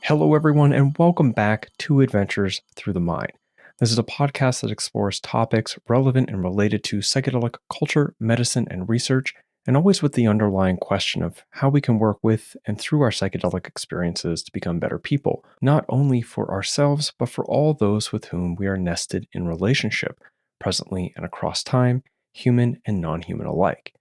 Hello, everyone, and welcome back to Adventures Through the Mind. This is a podcast that explores topics relevant and related to psychedelic culture, medicine, and research, and always with the underlying question of how we can work with and through our psychedelic experiences to become better people, not only for ourselves, but for all those with whom we are nested in relationship, presently and across time, human and non human alike.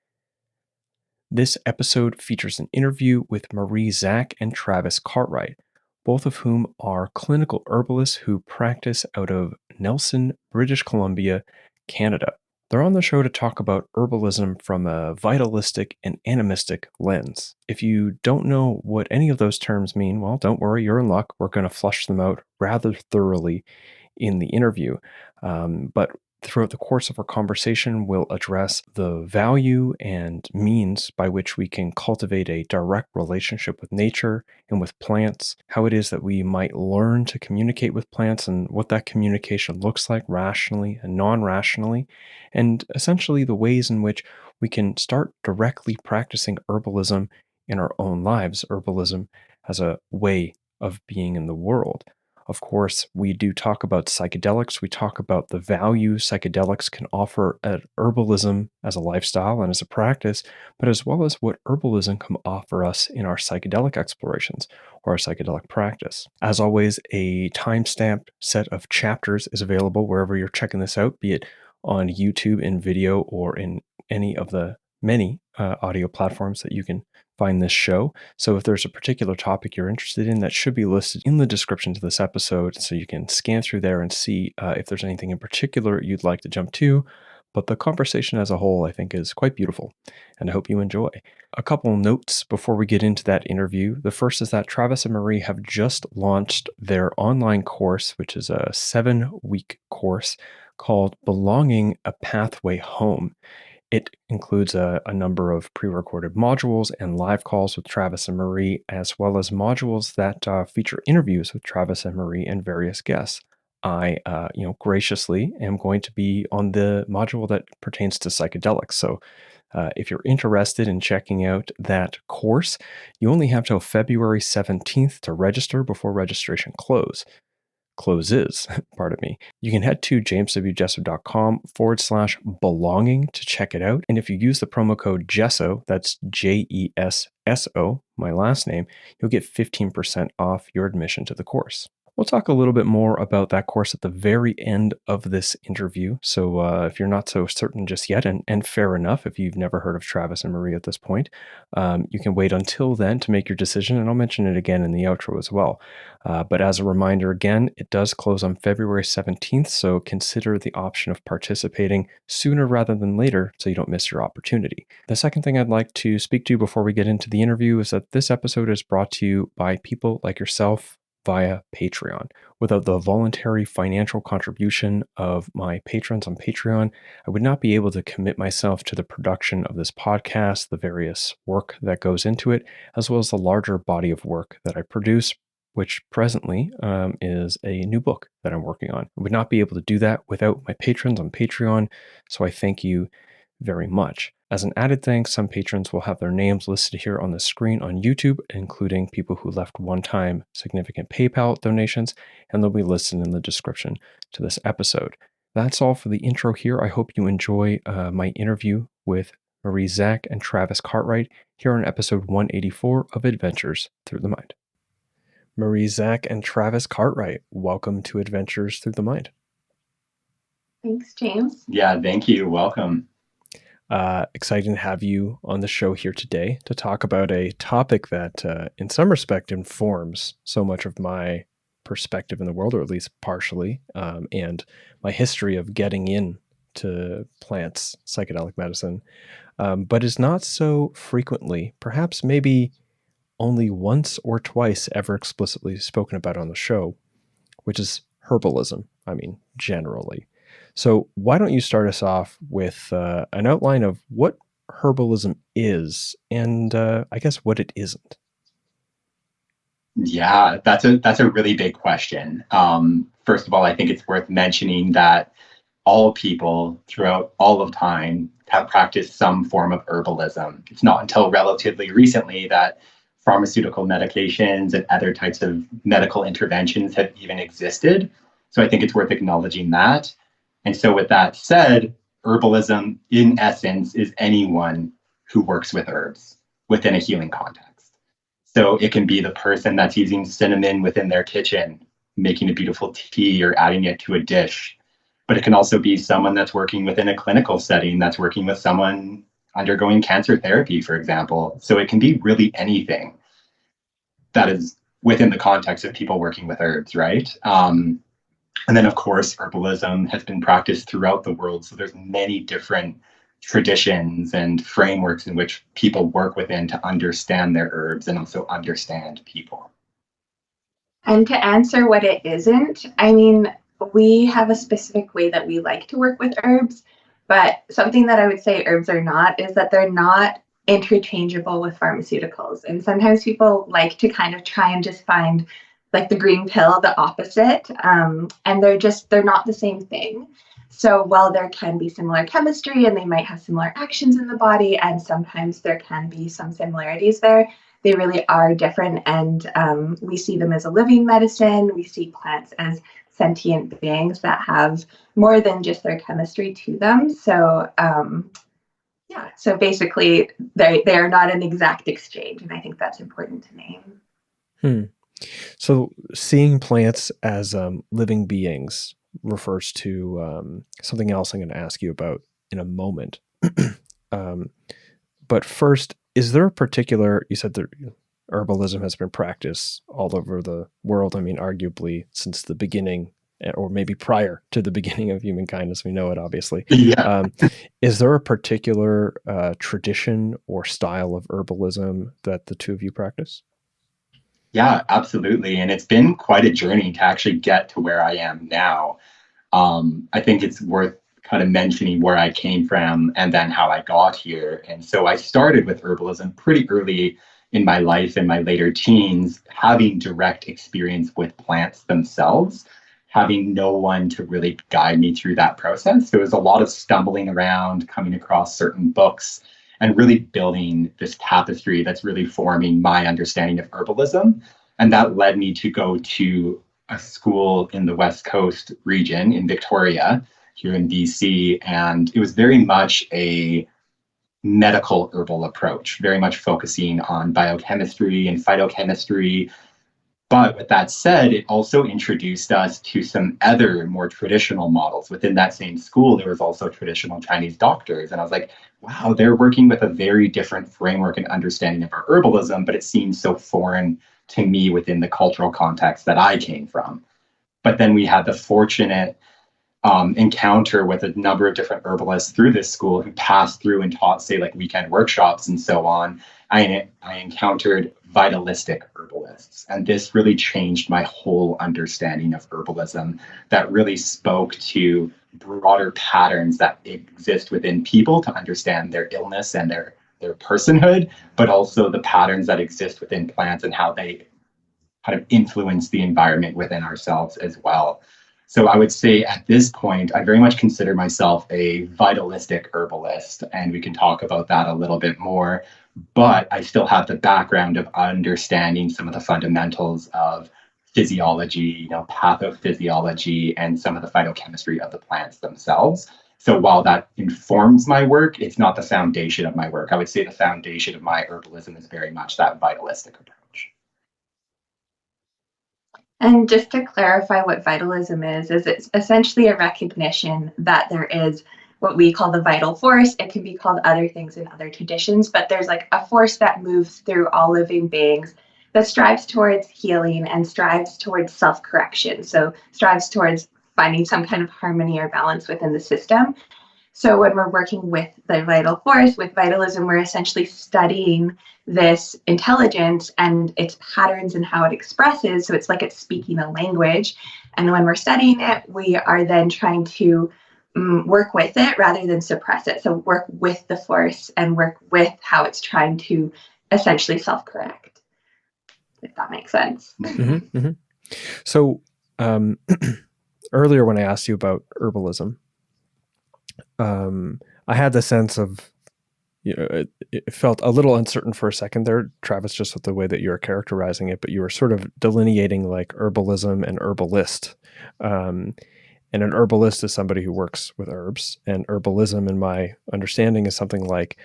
This episode features an interview with Marie Zak and Travis Cartwright, both of whom are clinical herbalists who practice out of Nelson, British Columbia, Canada. They're on the show to talk about herbalism from a vitalistic and animistic lens. If you don't know what any of those terms mean, well, don't worry, you're in luck. We're going to flush them out rather thoroughly in the interview. But throughout the course of our conversation, we'll address the value and means by which we can cultivate a direct relationship with nature and with plants, how it is that we might learn to communicate with plants and what that communication looks like rationally and non-rationally, and essentially the ways in which we can start directly practicing herbalism in our own lives, herbalism as a way of being in the world. Of course, we do talk about psychedelics. We talk about the value psychedelics can offer at herbalism as a lifestyle and as a practice, but as well as what herbalism can offer us in our psychedelic explorations or our psychedelic practice. As always, a time-stamped set of chapters is available wherever you're checking this out, be it on YouTube in video or in any of the many audio platforms that you can find this show. So if there's a particular topic you're interested in, that should be listed in the description to this episode, so you can scan through there and see if there's anything in particular you'd like to jump to. But the conversation as a whole, I think, is quite beautiful, and I hope you enjoy. A couple notes before we get into that interview. The first is that Travis and Marie have just launched their online course, which is a 7-week course called Belonging: A Pathway Home. It includes a number of pre-recorded modules and live calls with Travis and Marie, as well as modules that feature interviews with Travis and Marie and various guests. I, graciously am going to be on the module that pertains to psychedelics. So if you're interested in checking out that course, you only have till February 17th to register before registration closes. Pardon me. You can head to jameswjesso.com/belonging to check it out. And if you use the promo code Jesso, that's Jesso, my last name, you'll get 15% off your admission to the course. We'll talk a little bit more about that course at the very end of this interview. So if you're not so certain just yet, and fair enough, if you've never heard of Travis and Marie at this point, you can wait until then to make your decision, and I'll mention it again in the outro as well. But as a reminder, again, it does close on February 17th, so consider the option of participating sooner rather than later so you don't miss your opportunity. The second thing I'd like to speak to before we get into the interview is that this episode is brought to you by people like yourself via Patreon. Without the voluntary financial contribution of my patrons on Patreon, I would not be able to commit myself to the production of this podcast, the various work that goes into it, as well as the larger body of work that I produce, which presently is a new book that I'm working on. I would not be able to do that without my patrons on Patreon, so I thank you very much. As an added thanks, some patrons will have their names listed here on the screen on YouTube, including people who left one-time significant PayPal donations, and they'll be listed in the description to this episode. That's all for the intro here. I hope you enjoy my interview with Marie Zak and Travis Cartwright here on episode 184 of Adventures Through the Mind. Marie Zak and Travis Cartwright, welcome to Adventures Through the Mind. Thanks, James. Yeah, thank you. Welcome. Excited to have you on the show here today to talk about a topic that, in some respect, informs so much of my perspective in the world, or at least partially, and my history of getting into plants, psychedelic medicine, but is not so frequently, perhaps maybe only once or twice ever explicitly spoken about on the show, which is herbalism. I mean, generally. So why don't you start us off with an outline of what herbalism is and I guess what it isn't? Yeah, that's a really big question. First of all, I think it's worth mentioning that all people throughout all of time have practiced some form of herbalism. It's not until relatively recently that pharmaceutical medications and other types of medical interventions have even existed. So I think it's worth acknowledging that. And so with that said, herbalism in essence is anyone who works with herbs within a healing context. So it can be the person that's using cinnamon within their kitchen, making a beautiful tea or adding it to a dish. But it can also be someone that's working within a clinical setting, that's working with someone undergoing cancer therapy, for example. So it can be really anything that is within the context of people working with herbs, right? And then, of course, herbalism has been practiced throughout the world. So there's many different traditions and frameworks in which people work within to understand their herbs and also understand people. And to answer what it isn't, I mean, we have a specific way that we like to work with herbs, but something that I would say herbs are not is that they're not interchangeable with pharmaceuticals. And sometimes people like to kind of try and just find like the green pill, the opposite, and they're not the same thing. So while there can be similar chemistry and they might have similar actions in the body, and sometimes there can be some similarities there, they really are different. And we see them as a living medicine. We see plants as sentient beings that have more than just their chemistry to them. So so basically they are not an exact exchange. And I think that's important to name. So seeing plants as living beings refers to something else I'm going to ask you about in a moment. But first, is there a particular, you said that herbalism has been practiced all over the world, I mean, arguably since the beginning, or maybe prior to the beginning of humankind as we know it, obviously. Yeah. Is there a particular tradition or style of herbalism that the two of you practice? Yeah, absolutely. And it's been quite a journey to actually get to where I am now. I think it's worth kind of mentioning where I came from and then how I got here. And so I started with herbalism pretty early in my life, in my later teens, having direct experience with plants themselves, having no one to really guide me through that process. There was a lot of stumbling around, coming across certain books, and really building this tapestry that's really forming my understanding of herbalism. And that led me to go to a school in the West Coast region in Victoria, here in BC. And it was very much a medical herbal approach, very much focusing on biochemistry and phytochemistry. But with that said, it also introduced us to some other more traditional models. Within that same school, there was also traditional Chinese doctors. And I was like, wow, they're working with a very different framework and understanding of our herbalism, but it seems so foreign to me within the cultural context that I came from. But then we had the fortunate encounter with a number of different herbalists through this school who passed through and taught, say, like weekend workshops and so on. I encountered vitalistic herbalists, and this really changed my whole understanding of herbalism. That really spoke to broader patterns that exist within people to understand their illness and their personhood, but also the patterns that exist within plants and how they kind of influence the environment within ourselves as well. So I would say at this point, I very much consider myself a vitalistic herbalist, and we can talk about that a little bit more. But I still have the background of understanding some of the fundamentals of physiology, pathophysiology, and some of the phytochemistry of the plants themselves. So while that informs my work, it's not the foundation of my work. I would say the foundation of my herbalism is very much that vitalistic approach. And just to clarify what vitalism is it's essentially a recognition that there is what we call the vital force. It can be called other things in other traditions, but there's like a force that moves through all living beings that strives towards healing and strives towards self-correction. So strives towards finding some kind of harmony or balance within the system. So when we're working with the vital force, with vitalism, we're essentially studying this intelligence and its patterns and how it expresses. So it's like it's speaking a language. And when we're studying it, we are then trying to work with it rather than suppress it. So work with the force and work with how it's trying to essentially self-correct, if that makes sense. Mm-hmm, mm-hmm. So earlier when I asked you about herbalism, I had the sense of it felt a little uncertain for a second there, Travis, just with the way that you're characterizing it, but you were sort of delineating like herbalism and herbalist. And an herbalist is somebody who works with herbs, and herbalism, in my understanding, is something like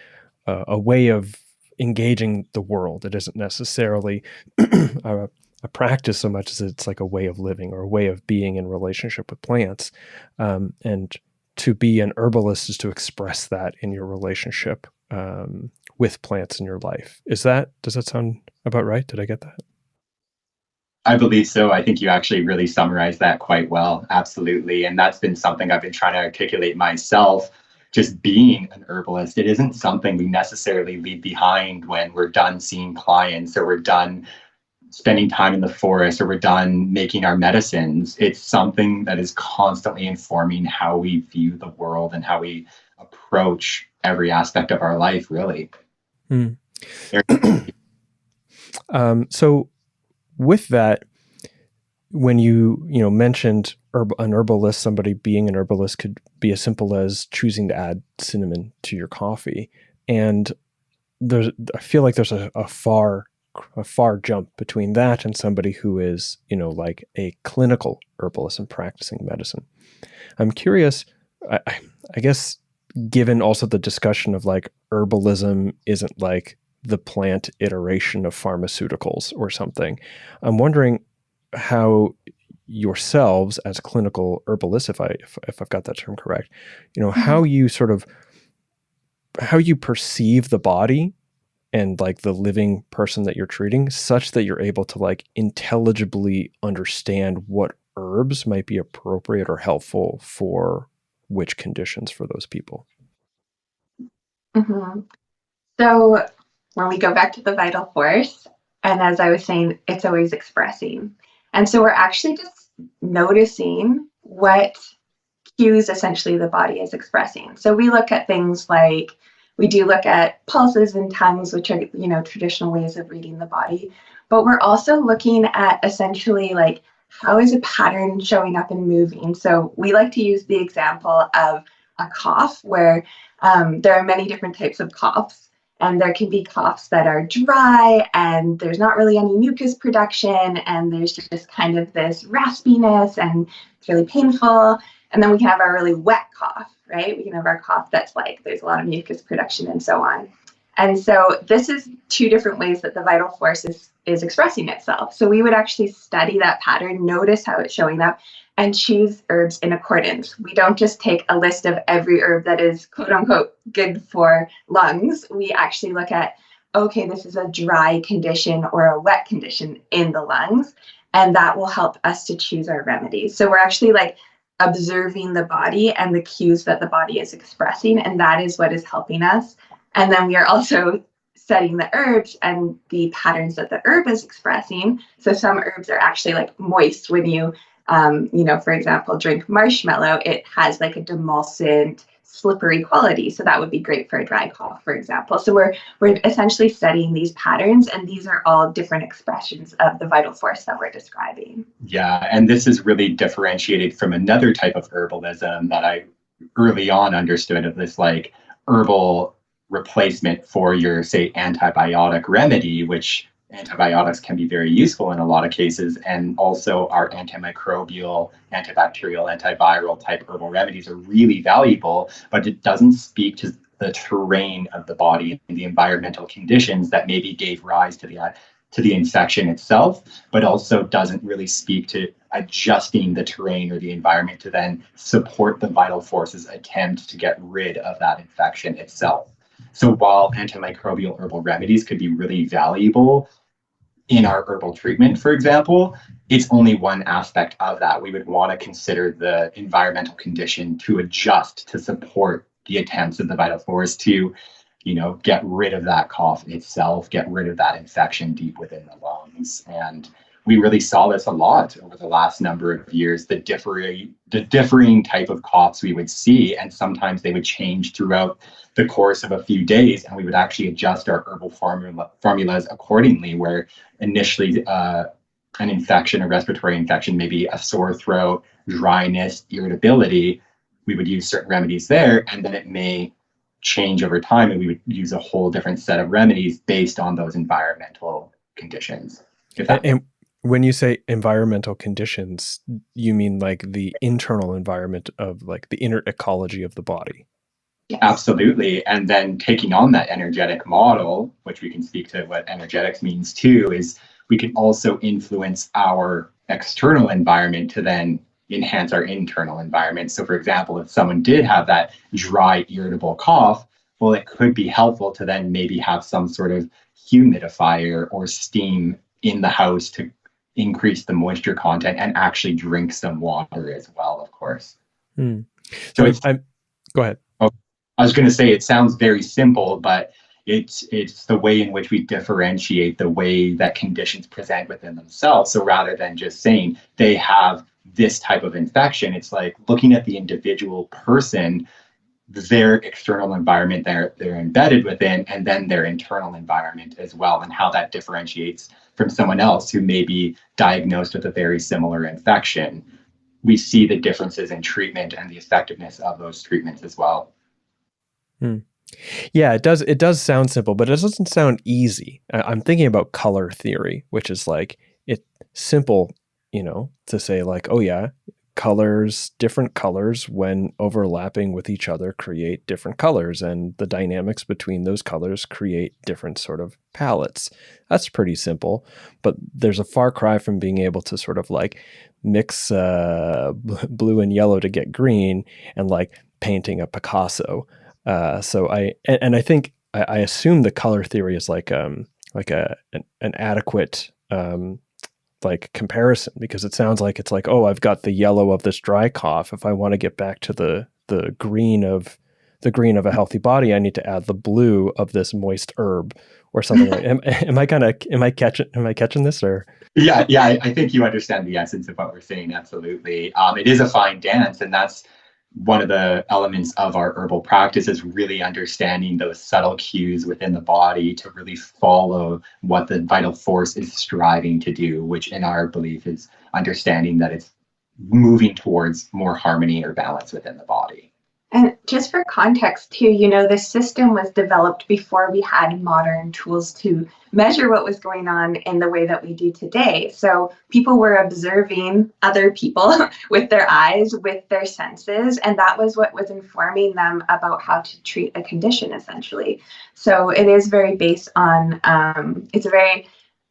a way of engaging the world. It isn't necessarily a practice so much as it's like a way of living or a way of being in relationship with plants. And to be an herbalist is to express that in your relationship with plants in your life. Does that sound about right? Did I get that? I believe so. I think you actually really summarized that quite well. Absolutely. And that's been something I've been trying to articulate myself. Just being an herbalist, it isn't something we necessarily leave behind when we're done seeing clients, or we're done spending time in the forest, or we're done making our medicines. It's something that is constantly informing how we view the world and how we approach every aspect of our life, really. So with that, when you mentioned an herbalist, somebody being an herbalist could be as simple as choosing to add cinnamon to your coffee. And I feel like there's a far jump between that and somebody who is, like a clinical herbalist and practicing medicine. I'm curious, I guess, given also the discussion of like herbalism isn't like the plant iteration of pharmaceuticals or something, I'm wondering how yourselves as clinical herbalists, if I've got that term correct, how you perceive the body and like the living person that you're treating, such that you're able to like intelligibly understand what herbs might be appropriate or helpful for which conditions for those people. Mm-hmm. So when we go back to the vital force, and as I was saying, it's always expressing. And so we're actually just noticing what cues essentially the body is expressing. So we look at things like, we do look at pulses and tongues, which are, traditional ways of reading the body. But we're also looking at essentially like, how is a pattern showing up and moving? So we like to use the example of a cough, where there are many different types of coughs. And there can be coughs that are dry and there's not really any mucus production, and there's just kind of this raspiness and it's really painful. And then we can have our really wet cough, right? We can have our cough that's like there's a lot of mucus production and so on. And so this is two different ways that the vital force is expressing itself. So we would actually study that pattern, notice how it's showing up, and choose herbs in accordance. We don't just take a list of every herb that is quote unquote good for lungs. We actually look at, okay, this is a dry condition or a wet condition in the lungs, and that will help us to choose our remedies. So we're actually like observing the body and the cues that the body is expressing, and that is what is helping us. And then we are also studying the herbs and the patterns that the herb is expressing. So some herbs are actually like moist. When you, for example, drink marshmallow, it has like a demulcent, slippery quality. So that would be great for a dry cough, for example. So we're essentially studying these patterns, and these are all different expressions of the vital force that we're describing. Yeah, and this is really differentiated from another type of herbalism that I early on understood, of this like herbal replacement for your, say, antibiotic remedy, which antibiotics can be very useful in a lot of cases, and also our antimicrobial, antibacterial, antiviral type herbal remedies are really valuable, but it doesn't speak to the terrain of the body and the environmental conditions that maybe gave rise to the infection itself, but also doesn't really speak to adjusting the terrain or the environment to then support the vital force's attempt to get rid of that infection itself. So while antimicrobial herbal remedies could be really valuable in our herbal treatment, for example, it's only one aspect of that. We would want to consider the environmental condition to adjust to support the attempts of the vital force to, get rid of that cough itself, get rid of that infection deep within the lungs. And we really saw this a lot over the last number of years, the differing type of coughs we would see, and sometimes they would change throughout the course of a few days, and we would actually adjust our herbal formulas accordingly, where initially an infection, a respiratory infection, maybe a sore throat, dryness, irritability, we would use certain remedies there, and then it may change over time, and we would use a whole different set of remedies based on those environmental conditions. And when you say environmental conditions, you mean like the internal environment of like the inner ecology of the body? Yes. Absolutely. And then taking on that energetic model, which we can speak to what energetics means too, is we can also influence our external environment to then enhance our internal environment. So for example, if someone did have that dry, irritable cough, well, it could be helpful to then maybe have some sort of humidifier or steam in the house to increase the moisture content, and actually drink some water as well, of course. So go ahead. I was going to say, it sounds very simple, but it's the way in which we differentiate the way that conditions present within themselves. So rather than just saying they have this type of infection, it's like looking at the individual person, their external environment they're embedded within, and then their internal environment as well, and how that differentiates from someone else who may be diagnosed with a very similar infection. We see the differences in treatment and the effectiveness of those treatments as well. Yeah, it does sound simple, but it doesn't sound easy. I'm thinking about color theory, which is like, it's simple, to say like, oh yeah, different colors when overlapping with each other create different colors, and the dynamics between those colors create different sort of palettes. That's pretty simple, but there's a far cry from being able to sort of like mix blue and yellow to get green, and like painting a Picasso. So I think I assume the color theory is like an adequate like comparison, because it sounds like it's like, oh, I've got the yellow of this dry cough. If I want to get back to the green of a healthy body, I need to add the blue of this moist herb or something. Am I catching this, or? Yeah, I think you understand the essence of what we're saying. Absolutely. It is a fine dance, and that's one of the elements of our herbal practice, is really understanding those subtle cues within the body to really follow what the vital force is striving to do, which in our belief is understanding that it's moving towards more harmony or balance within the body. And just for context too, this system was developed before we had modern tools to measure what was going on in the way that we do today. So people were observing other people with their eyes, with their senses, and that was what was informing them about how to treat a condition, essentially. So it is very based on, it's a very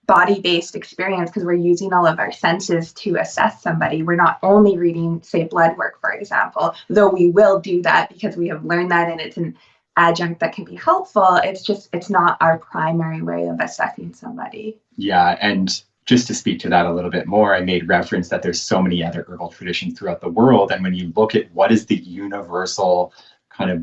body-based experience, because we're using all of our senses to assess somebody. We're not only reading, say, blood work, for example, though we will do that because we have learned that and it's an adjunct that can be helpful. It's not our primary way of assessing somebody. Yeah, and just to speak to that a little bit more, I made reference that there's so many other herbal traditions throughout the world, and when you look at what is the universal kind of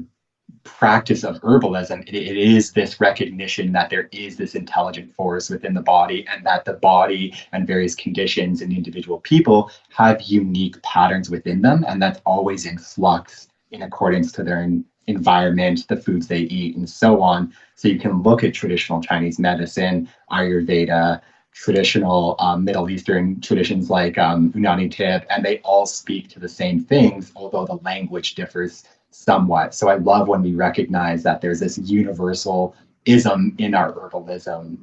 practice of herbalism, it is this recognition that there is this intelligent force within the body, and that the body and various conditions and individual people have unique patterns within them, and that's always in flux in accordance to their environment, the foods they eat, and so on. So you can look at traditional Chinese medicine, Ayurveda, traditional Middle Eastern traditions like Unani Tib, and they all speak to the same things, although the language differs somewhat. So I love when we recognize that there's this universal ism in our herbalism.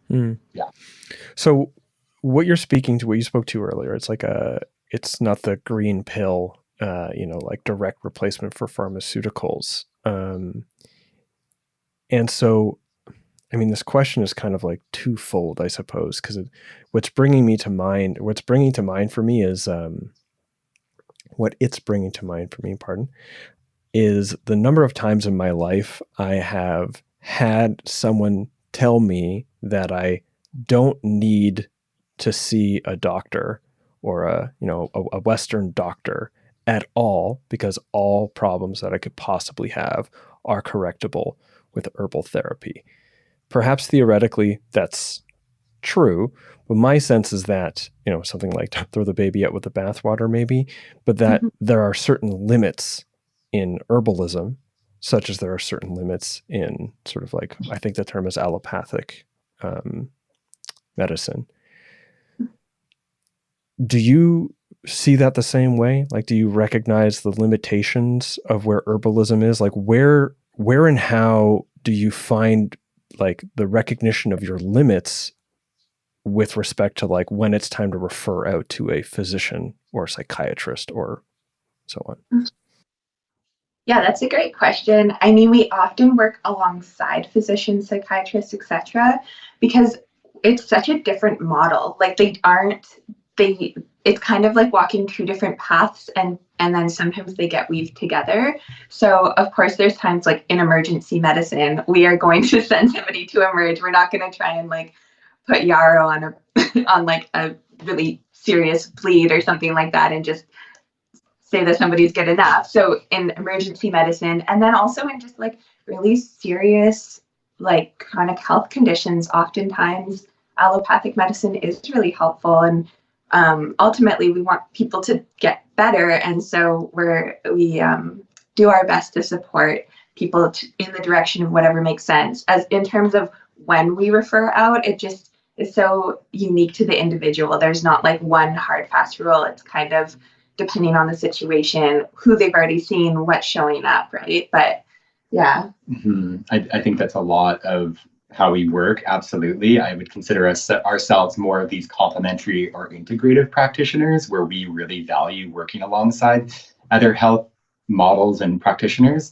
Yeah. So what you spoke to earlier, it's like it's not the green pill, like direct replacement for pharmaceuticals. And so, I mean, this question is kind of like twofold, I suppose, because what's bringing to mind for me is, is the number of times in my life I have had someone tell me that I don't need to see a doctor or a Western doctor at all, because all problems that I could possibly have are correctable with herbal therapy. Perhaps theoretically that's true, but my sense is that, something like throw the baby out with the bathwater maybe, but that there are certain limits in herbalism, such as there are certain limits in sort of like, I think the term is allopathic medicine. Do you see that the same way? Like, do you recognize the limitations of where herbalism is? Like, where where and how do you find like the recognition of your limits with respect to like when it's time to refer out to a physician or a psychiatrist or so on? Yeah, that's a great question. I mean, we often work alongside physicians, psychiatrists, etc., because it's such a different model. Like it's kind of like walking two different paths, and then sometimes they get weaved together. So of course there's times like in emergency medicine, we are going to send somebody to emerge. We're not going to try and like put yarrow on on like a really serious bleed or something like that and just say that somebody's good enough. So in emergency medicine, and then also in just like really serious like chronic health conditions, oftentimes allopathic medicine is really helpful. And ultimately we want people to get better, and so we do our best to support people in the direction of whatever makes sense. As in terms of when we refer out, it just is so unique to the individual. There's not like one hard fast rule. It's kind of depending on the situation, who they've already seen, what's showing up, right? But yeah. I think that's a lot of how we work. Absolutely. I would consider ourselves more of these complementary or integrative practitioners, where we really value working alongside other health models and practitioners.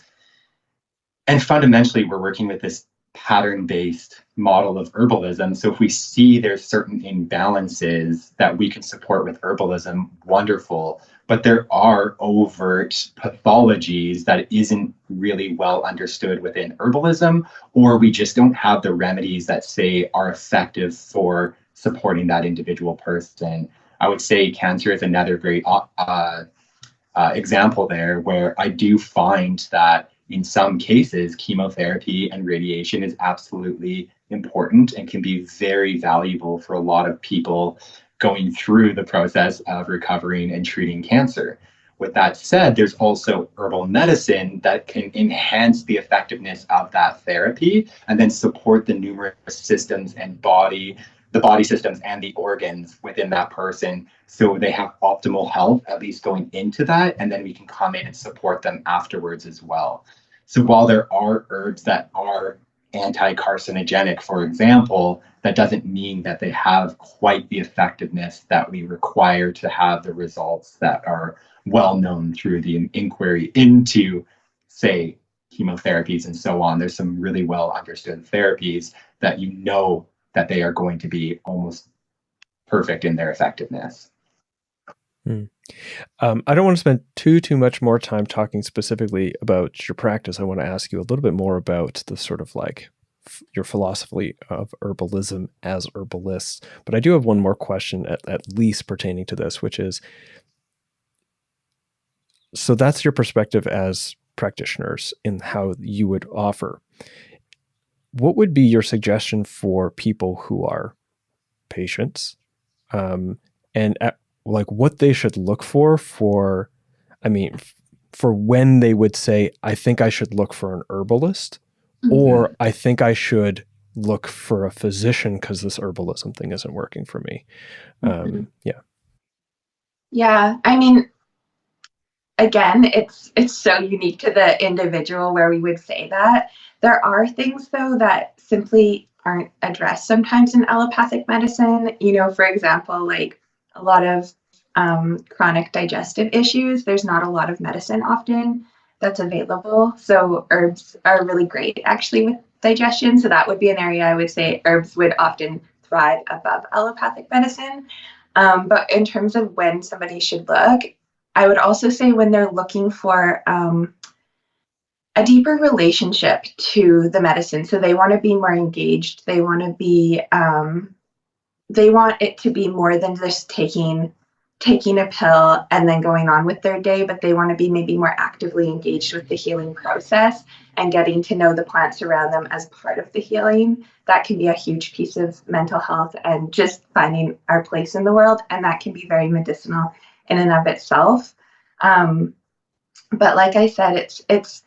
And fundamentally, we're working with this pattern-based model of herbalism. So if we see there's certain imbalances that we can support with herbalism, wonderful. But there are overt pathologies that isn't really well understood within herbalism, or we just don't have the remedies that say are effective for supporting that individual person. I would say cancer is another very example there, where I do find that in some cases, chemotherapy and radiation is absolutely important and can be very valuable for a lot of people going through the process of recovering and treating cancer. With that said, there's also herbal medicine that can enhance the effectiveness of that therapy and then support the numerous systems and the body systems and the organs within that person, so they have optimal health, at least going into that, and then we can come in and support them afterwards as well. So while there are herbs that are anti-carcinogenic, for example, that doesn't mean that they have quite the effectiveness that we require to have the results that are well known through the inquiry into, say, chemotherapies and so on. There's some really well understood therapies that you know that they are going to be almost perfect in their effectiveness. I don't want to spend too much more time talking specifically about your practice. I want to ask you a little bit more about the sort of like your philosophy of herbalism as herbalists. But I do have one more question at least pertaining to this, which is, so that's your perspective as practitioners in how you would offer. What would be your suggestion for people who are patients, and like what they should look for when they would say, I think I should look for an herbalist, or I think I should look for a physician because this herbalism thing isn't working for me. Yeah. I mean, again, it's so unique to the individual where we would say that. There are things though that simply aren't addressed sometimes in allopathic medicine. You know, for example, like a lot of chronic digestive issues, there's not a lot of medicine often that's available. So herbs are really great actually with digestion. So that would be an area I would say herbs would often thrive above allopathic medicine. But in terms of when somebody should look, I would also say when they're looking for a deeper relationship to the medicine. So they want to be more engaged. They want to be, they want it to be more than just taking a pill and then going on with their day, but they want to be maybe more actively engaged with the healing process and getting to know the plants around them as part of the healing. That can be a huge piece of mental health and just finding our place in the world. And that can be very medicinal in and of itself. But like I said, it's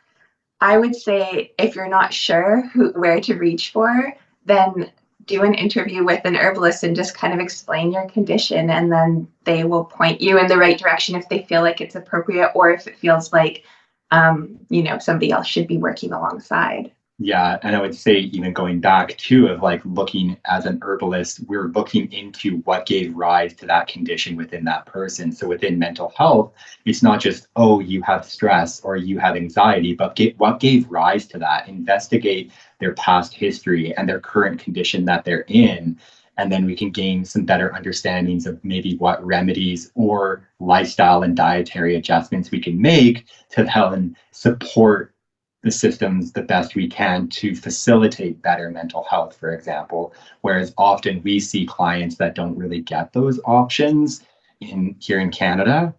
I would say if you're not sure where to reach for, then do an interview with an herbalist and just kind of explain your condition, and then they will point you in the right direction if they feel like it's appropriate, or if it feels like somebody else should be working alongside. Yeah, and I would say even going back too of like looking as an herbalist, we're looking into what gave rise to that condition within that person. So within mental health, it's not just, oh, you have stress or you have anxiety, but what gave rise to that. Investigate their past history and their current condition that they're in. And then we can gain some better understandings of maybe what remedies or lifestyle and dietary adjustments we can make to help and support the systems the best we can to facilitate better mental health, for example. Whereas often we see clients that don't really get those options here in Canada,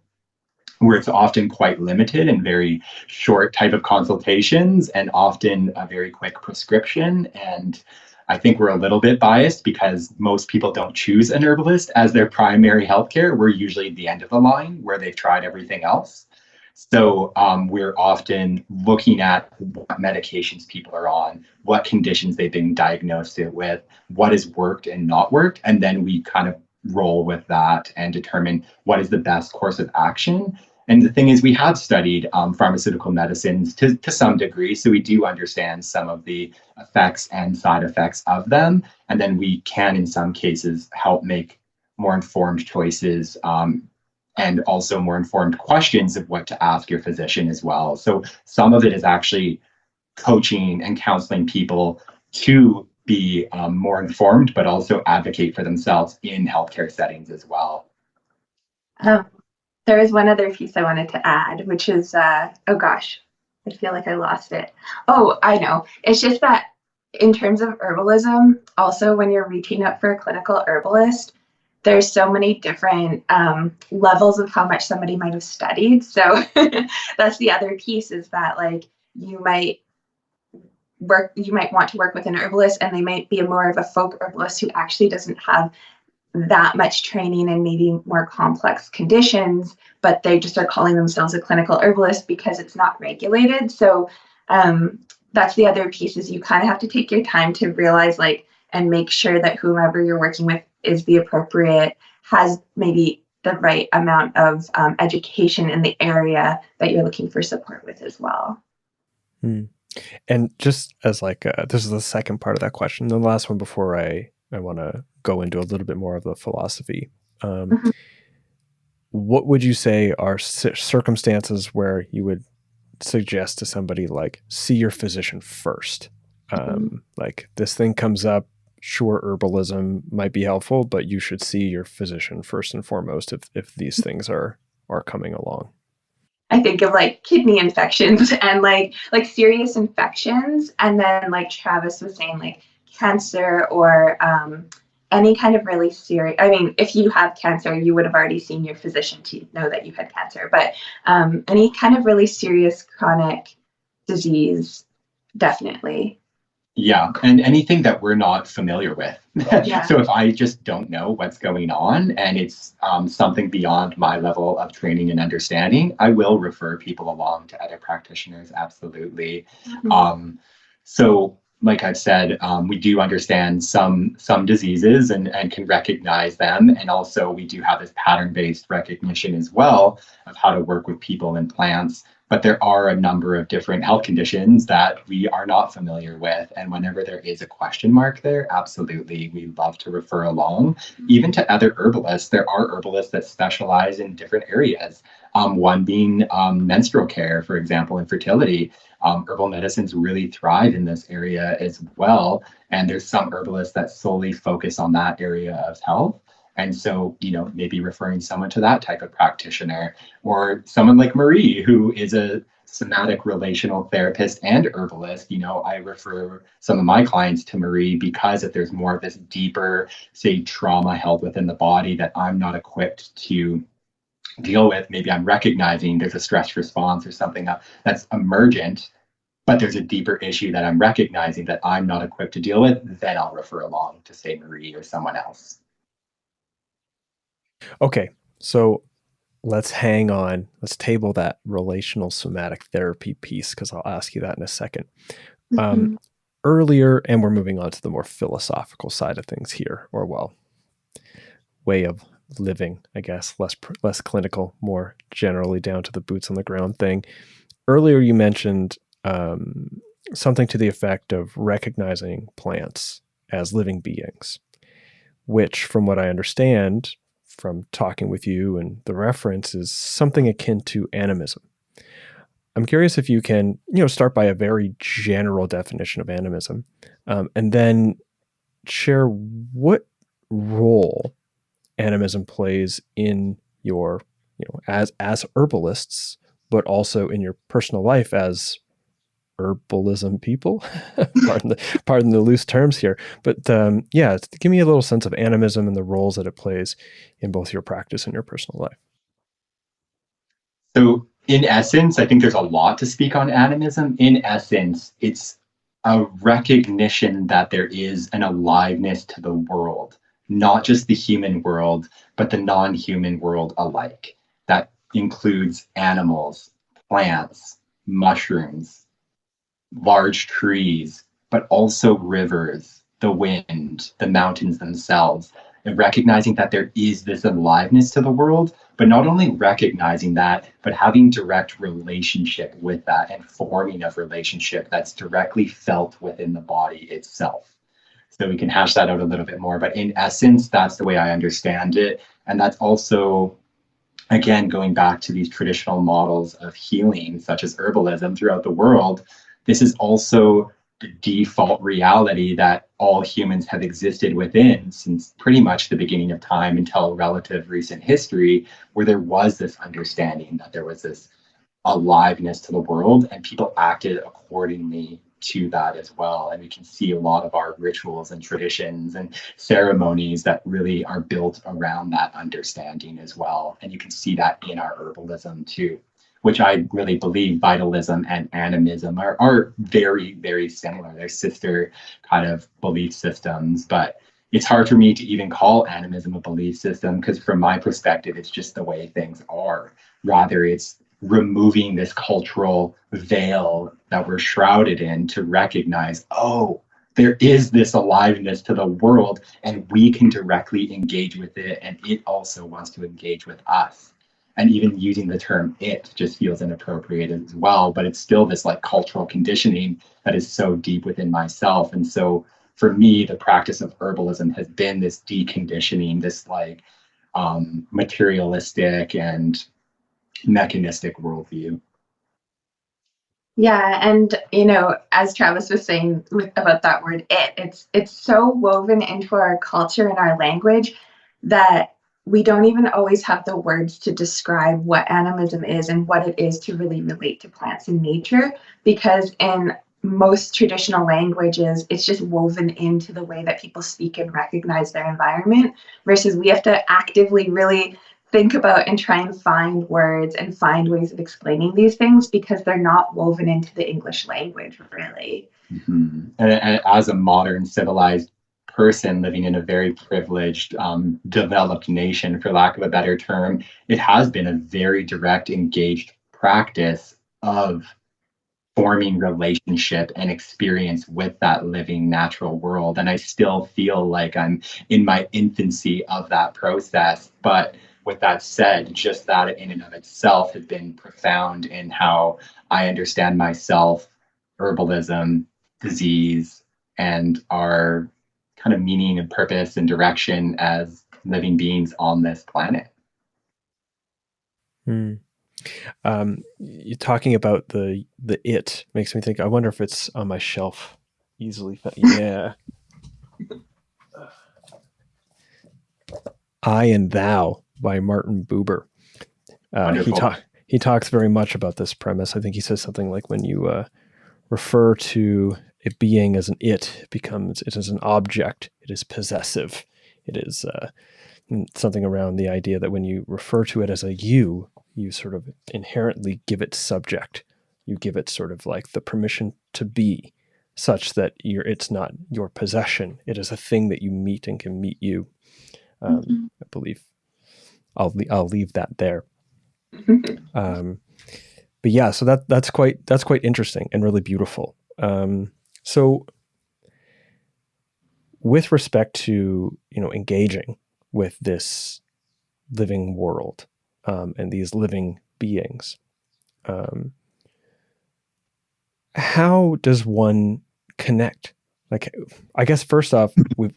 where it's often quite limited and very short type of consultations and often a very quick prescription. And I think we're a little bit biased because most people don't choose an herbalist as their primary healthcare. We're usually at the end of the line where they've tried everything else. So we're often looking at what medications people are on, what conditions they've been diagnosed with, what has worked and not worked, and then we kind of roll with that and determine what is the best course of action. And the thing is, we have studied pharmaceutical medicines to some degree, so we do understand some of the effects and side effects of them, and then we can, in some cases, help make more informed choices and also more informed questions of what to ask your physician as well. So some of it is actually coaching and counseling people to be more informed, but also advocate for themselves in healthcare settings as well. There is one other piece I wanted to add, which is, oh gosh, I feel like I lost it. Oh, I know. It's just that in terms of herbalism, also when you're reaching out for a clinical herbalist, there's so many different levels of how much somebody might have studied. So that's the other piece, is that like you might want to work with an herbalist and they might be more of a folk herbalist who actually doesn't have that much training and maybe more complex conditions, but they just are calling themselves a clinical herbalist because it's not regulated. So that's the other piece, is you kind of have to take your time to realize and make sure that whomever you're working with is the appropriate, has maybe the right amount of education in the area that you're looking for support with as well. And just as this is the second part of that question, the last one before I want to go into a little bit more of the philosophy. What would you say are circumstances where you would suggest to somebody see your physician first? This thing comes up, sure, herbalism might be helpful, but you should see your physician first and foremost if these things are coming along. I think of kidney infections and like serious infections, and then like Travis was saying, cancer or any kind of really serious. I mean, if you have cancer, you would have already seen your physician to know that you had cancer. But any kind of really serious chronic disease, definitely. Yeah, and anything that we're not familiar with. Yeah. So if I just don't know what's going on and it's something beyond my level of training and understanding, I will refer people along to other practitioners, absolutely. Mm-hmm. So like I've said, we do understand some diseases and can recognize them. And also we do have this pattern-based recognition as well of how to work with people and plants. But there are a number of different health conditions that we are not familiar with. And whenever there is a question mark there, absolutely, we love to refer along, even to other herbalists. There are herbalists that specialize in different areas. One being menstrual care, for example, and fertility. Herbal medicines really thrive in this area as well. And there's some herbalists that solely focus on that area of health. And so, maybe referring someone to that type of practitioner, or someone like Marie, who is a somatic relational therapist and herbalist. I refer some of my clients to Marie because if there's more of this deeper, say, trauma held within the body that I'm not equipped to deal with, maybe I'm recognizing there's a stress response or something that's emergent, but there's a deeper issue that I'm recognizing that I'm not equipped to deal with, then I'll refer along to, say, Marie or someone else. Okay, so let's hang on. Let's table that relational somatic therapy piece, because I'll ask you that in a second. Mm-hmm. Earlier, and we're moving on to the more philosophical side of things here, or way of living, I guess, less clinical, more generally down to the boots on the ground thing. earlier you mentioned something to the effect of recognizing plants as living beings, which, from what I understand from talking with you and the reference, is something akin to animism. I'm curious if you can, start by a very general definition of animism, and then share what role animism plays in your, as herbalists, but also in your personal life as herbalism people. pardon the loose terms here, but give me a little sense of animism and the roles that it plays in both your practice and your personal life. So in essence, I think there's a lot to speak on animism. In essence, it's a recognition that there is an aliveness to the world, not just the human world, but the non-human world alike. That includes animals, plants, mushrooms, large trees, but also rivers, the wind, the mountains themselves, and recognizing that there is this aliveness to the world, but not only recognizing that, but having direct relationship with that and forming a relationship that's directly felt within the body itself. So we can hash that out a little bit more, but in essence, that's the way I understand it. And that's also, again, going back to these traditional models of healing, such as herbalism throughout the world, this is also the default reality that all humans have existed within since pretty much the beginning of time until relative recent history, where there was this understanding that there was this aliveness to the world and people acted accordingly to that as well. And we can see a lot of our rituals and traditions and ceremonies that really are built around that understanding as well. And you can see that in our herbalism too, which I really believe vitalism and animism are very, very similar. They're sister kind of belief systems, but it's hard for me to even call animism a belief system because from my perspective, it's just the way things are. Rather, it's removing this cultural veil that we're shrouded in to recognize, oh, there is this aliveness to the world and we can directly engage with it and it also wants to engage with us. And even using the term it just feels inappropriate as well, but it's still this like cultural conditioning that is so deep within myself. And so for me, the practice of herbalism has been this deconditioning, this like materialistic and mechanistic worldview. Yeah, and as Travis was saying about that word it's so woven into our culture and our language that we don't even always have the words to describe what animism is and what it is to really relate to plants and nature, because in most traditional languages, it's just woven into the way that people speak and recognize their environment, versus we have to actively really think about and try and find words and find ways of explaining these things because they're not woven into the English language, really. Mm-hmm. And as a modern civilized person living in a very privileged, developed nation, for lack of a better term, it has been a very direct, engaged practice of forming relationship and experience with that living natural world. And I still feel like I'm in my infancy of that process. But with that said, just that in and of itself has been profound in how I understand myself, herbalism, disease, and our kind of meaning and purpose and direction as living beings on this planet. You talking about the it makes me think, I wonder if it's on my shelf easily. Yeah. I and Thou by Martin Buber. He talks very much about this premise. I think he says something like when you refer to a being as an it is an object, it is possessive, it is something around the idea that when you refer to it as a you sort of inherently give it subject. You give it sort of like the permission to be, such that it's not your possession. It is a thing that you meet and can meet you. I believe I'll leave that there. But yeah, so that's quite interesting and really beautiful. So with respect to engaging with this living world and these living beings, how does one connect? Like, I guess first off,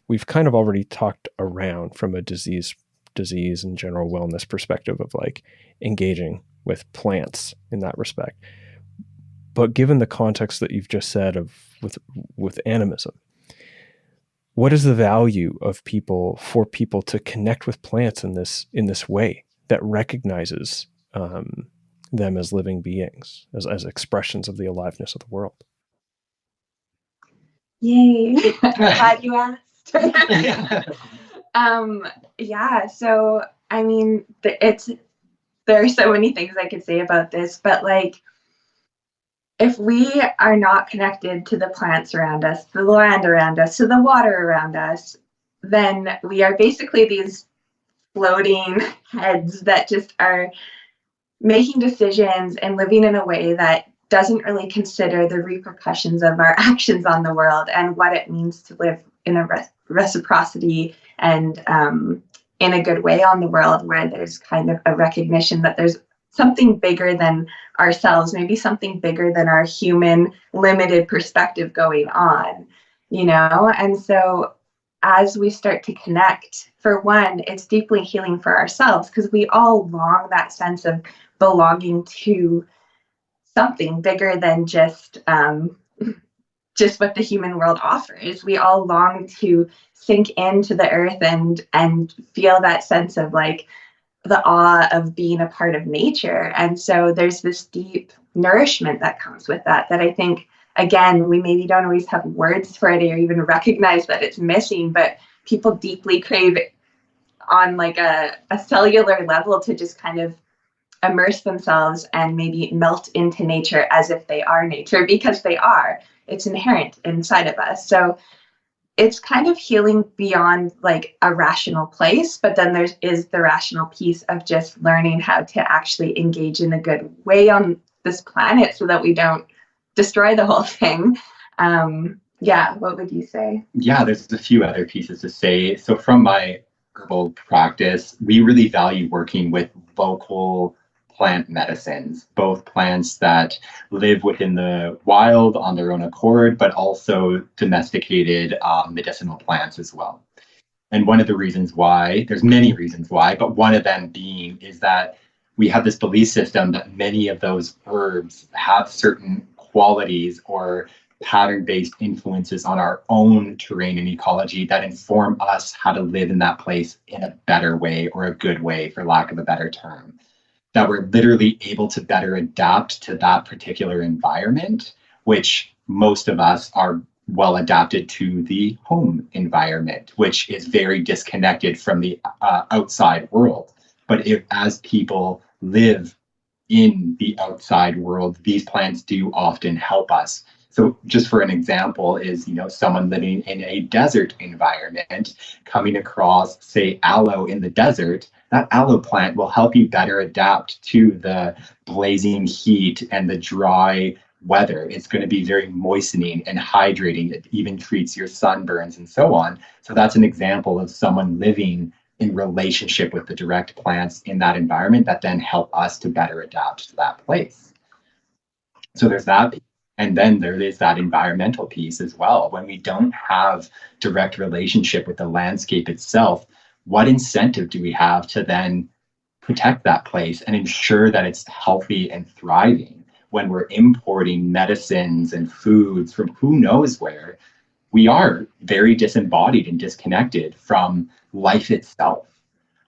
we've kind of already talked around from a disease and general wellness perspective of like engaging with plants in that respect. But given the context that you've just said of with animism, what is the value of people to connect with plants in this way that recognizes them as living beings, as expressions of the aliveness of the world? Yay! Glad you asked. Yeah. So I mean, there are so many things I could say about this, but like, if we are not connected to the plants around us, the land around us, to the water around us, then we are basically these floating heads that just are making decisions and living in a way that doesn't really consider the repercussions of our actions on the world and what it means to live in a reciprocity and in a good way on the world, where there's kind of a recognition that there's something bigger than ourselves, maybe something bigger than our human limited perspective going on, And so as we start to connect, for one, it's deeply healing for ourselves, because we all long that sense of belonging to something bigger than just what the human world offers. We all long to sink into the earth and feel that sense of like the awe of being a part of nature. And so there's this deep nourishment that comes with that I think, again, we maybe don't always have words for it or even recognize that it's missing, but people deeply crave it on like a cellular level, to just kind of immerse themselves and maybe melt into nature as if they are nature, because they are. It's inherent inside of us. So it's kind of healing beyond like a rational place, but then is the rational piece of just learning how to actually engage in a good way on this planet so that we don't destroy the whole thing. Yeah, what would you say? Yeah, there's a few other pieces to say. So from my herbal practice, we really value working with local plant medicines, both plants that live within the wild on their own accord, but also domesticated medicinal plants as well. And one of the reasons why, there's many reasons why, but one of them being is that we have this belief system that many of those herbs have certain qualities or pattern-based influences on our own terrain and ecology that inform us how to live in that place in a better way, or a good way, for lack of a better term. That we're literally able to better adapt to that particular environment, which most of us are well adapted to the home environment, which is very disconnected from the outside world. But as people live in the outside world, these plants do often help us. So just for an example is, someone living in a desert environment coming across, say, aloe in the desert, that aloe plant will help you better adapt to the blazing heat and the dry weather. It's going to be very moistening and hydrating. It even treats your sunburns and so on. So that's an example of someone living in relationship with the direct plants in that environment that then help us to better adapt to that place. So there's that. And then there is that environmental piece as well. When we don't have direct relationship with the landscape itself, what incentive do we have to then protect that place and ensure that it's healthy and thriving? When we're importing medicines and foods from who knows where, we are very disembodied and disconnected from life itself.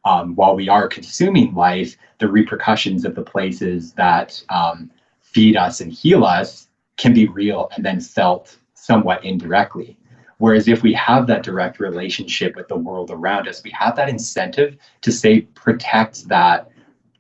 While we are consuming life, the repercussions of the places that feed us and heal us can be real and then felt somewhat indirectly. Whereas if we have that direct relationship with the world around us, we have that incentive to, say, protect that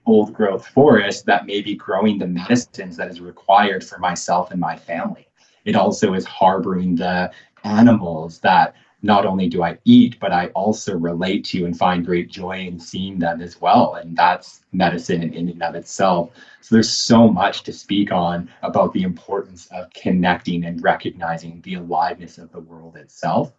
old growth forest that may be growing the medicines that is required for myself and my family. It also is harboring the animals that not only do I eat, but I also relate to and find great joy in seeing them as well. And that's medicine in and of itself. So there's so much to speak on about the importance of connecting and recognizing the aliveness of the world itself.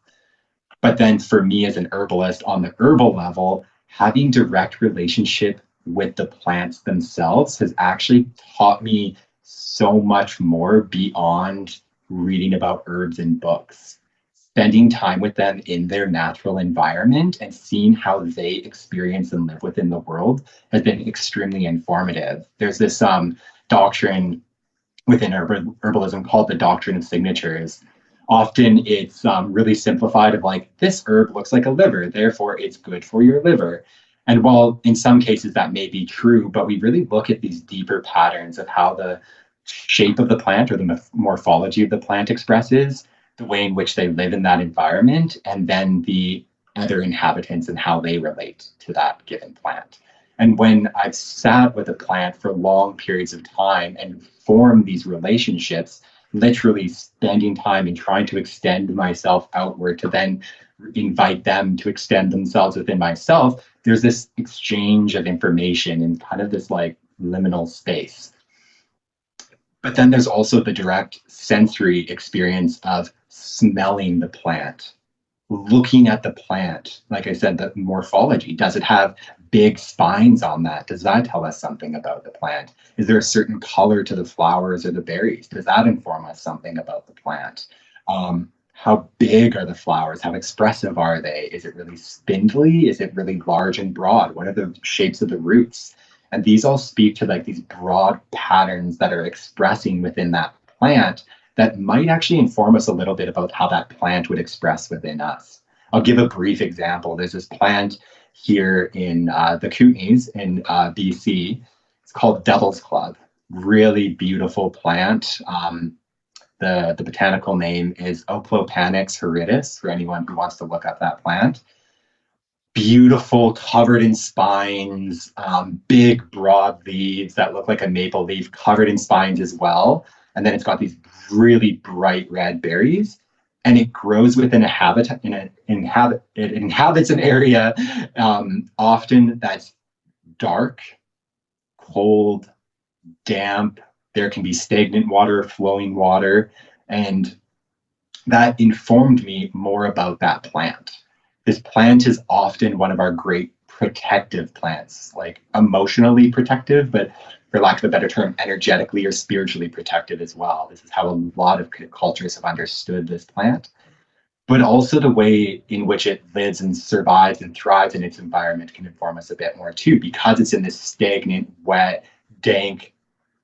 But then for me as an herbalist on the herbal level, having direct relationship with the plants themselves has actually taught me so much more beyond reading about herbs in books. Spending time with them in their natural environment and seeing how they experience and live within the world has been extremely informative. There's this doctrine within herbalism called the doctrine of signatures. Often it's really simplified of like, this herb looks like a liver, therefore it's good for your liver. And while in some cases that may be true, but we really look at these deeper patterns of how the shape of the plant or the morphology of the plant expresses, the way in which they live in that environment, and then the other inhabitants and how they relate to that given plant. And when I've sat with a plant for long periods of time and formed these relationships, literally spending time and trying to extend myself outward to then invite them to extend themselves within myself, there's this exchange of information in kind of this like liminal space. But then there's also the direct sensory experience of smelling the plant, looking at the plant. Like I said, the morphology. Does it have big spines on that? Does that tell us something about the plant? Is there a certain color to the flowers or the berries? Does that inform us something about the plant? How big are the flowers? How expressive are they? Is it really spindly? Is it really large and broad? What are the shapes of the roots? And these all speak to like these broad patterns that are expressing within that plant that might actually inform us a little bit about how that plant would express within us. I'll give a brief example. There's this plant here in the Kootenays in BC. It's called Devil's Club. Really beautiful plant. The botanical name is Oplopanix horridus, for anyone who wants to look up that plant. Beautiful, covered in spines, big, broad leaves that look like a maple leaf, covered in spines as well. And then it's got these really bright red berries. And it grows within a habitat, it inhabits an area often that's dark, cold, damp. There can be stagnant water, flowing water, and that informed me more about that plant. This plant is often one of our great protective plants, like emotionally protective, but for lack of a better term, energetically or spiritually protective as well. This is how a lot of cultures have understood this plant, but also the way in which it lives and survives and thrives in its environment can inform us a bit more too. Because it's in this stagnant, wet, dank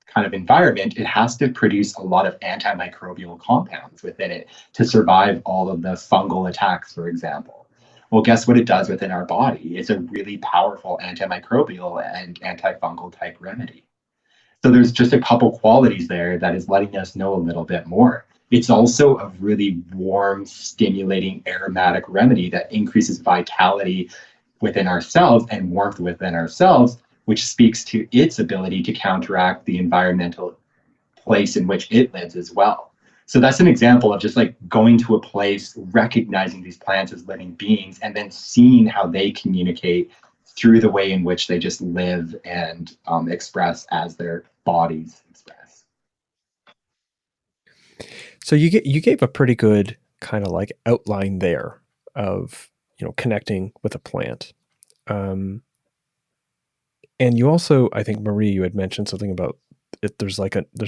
kind of environment, it has to produce a lot of antimicrobial compounds within it to survive all of the fungal attacks, for example. Well, guess what it does within our body? It's a really powerful antimicrobial and antifungal type remedy. So there's just a couple qualities there that is letting us know a little bit more. It's also a really warm, stimulating, aromatic remedy that increases vitality within ourselves and warmth within ourselves, which speaks to its ability to counteract the environmental place in which it lives as well. So that's an example of just like going to a place, recognizing these plants as living beings, and then seeing how they communicate through the way in which they just live and express as their bodies express. So you gave a pretty good kind of like outline there of, connecting with a plant. And you also, I think, Marie, you had mentioned something about it. There's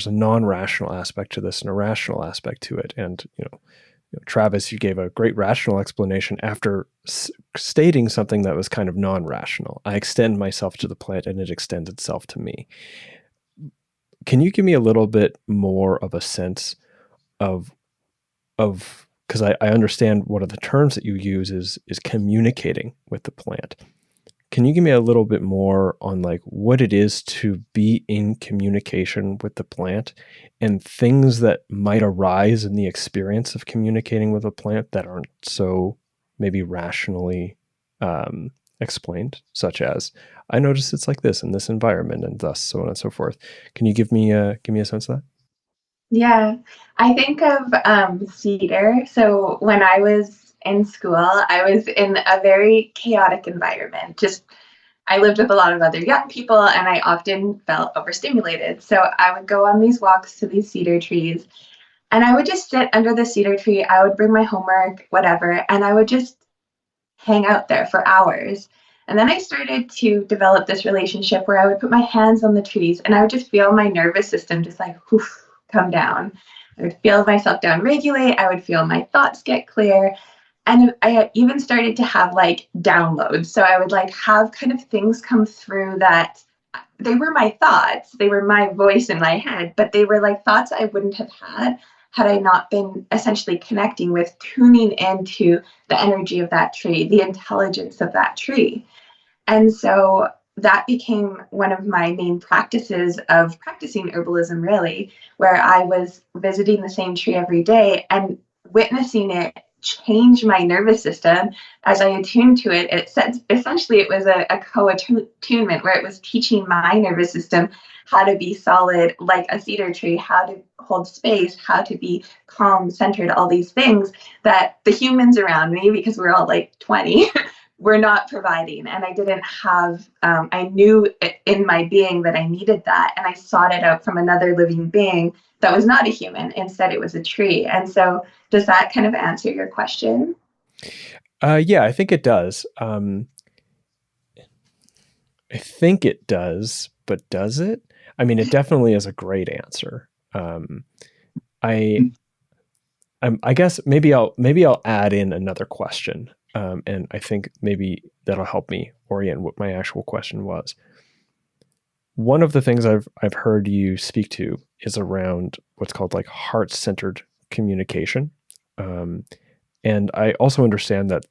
a non-rational aspect to this and a rational aspect to it. And, Travis, you gave a great rational explanation after stating something that was kind of non-rational. I extend myself to the plant and it extends itself to me. Can you give me a little bit more of a sense of because I understand one of the terms that you use is communicating with the plant. Can you give me a little bit more on like what it is to be in communication with the plant and things that might arise in the experience of communicating with a plant that aren't so maybe rationally explained, such as I notice it's like this in this environment and thus so on and so forth. Can you give me a sense of that? Yeah, I think of cedar. So when I was in school, I was in a very chaotic environment. I lived with a lot of other young people and I often felt overstimulated. So I would go on these walks to these cedar trees and I would just sit under the cedar tree. I would bring my homework, whatever, and I would just hang out there for hours. And then I started to develop this relationship where I would put my hands on the trees and I would just feel my nervous system just like whoosh, come down. I would feel myself down regulate. I would feel my thoughts get clear. And I had even started to have like downloads. So I would like have kind of things come through that they were my thoughts. They were my voice in my head, but they were like thoughts I wouldn't have had I not been essentially connecting with, tuning into the energy of that tree, the intelligence of that tree. And so that became one of my main practices of practicing herbalism, really, where I was visiting the same tree every day and witnessing it change my nervous system as I attuned to it. It said essentially it was a co-attunement where it was teaching my nervous system how to be solid like a cedar tree, how to hold space, how to be calm, centered, all these things that the humans around me, because we're all like 20, were not providing. And I didn't have, I knew in my being that I needed that. And I sought it out from another living being that was not a human. Instead, it was a tree. And so does that kind of answer your question? Yeah, I think it does. I think it does, but does it? I mean, it definitely is a great answer. I guess maybe I'll add in another question. And I think maybe that'll help me orient what my actual question was. One of the things I've heard you speak to is around what's called like heart-centered communication. And I also understand that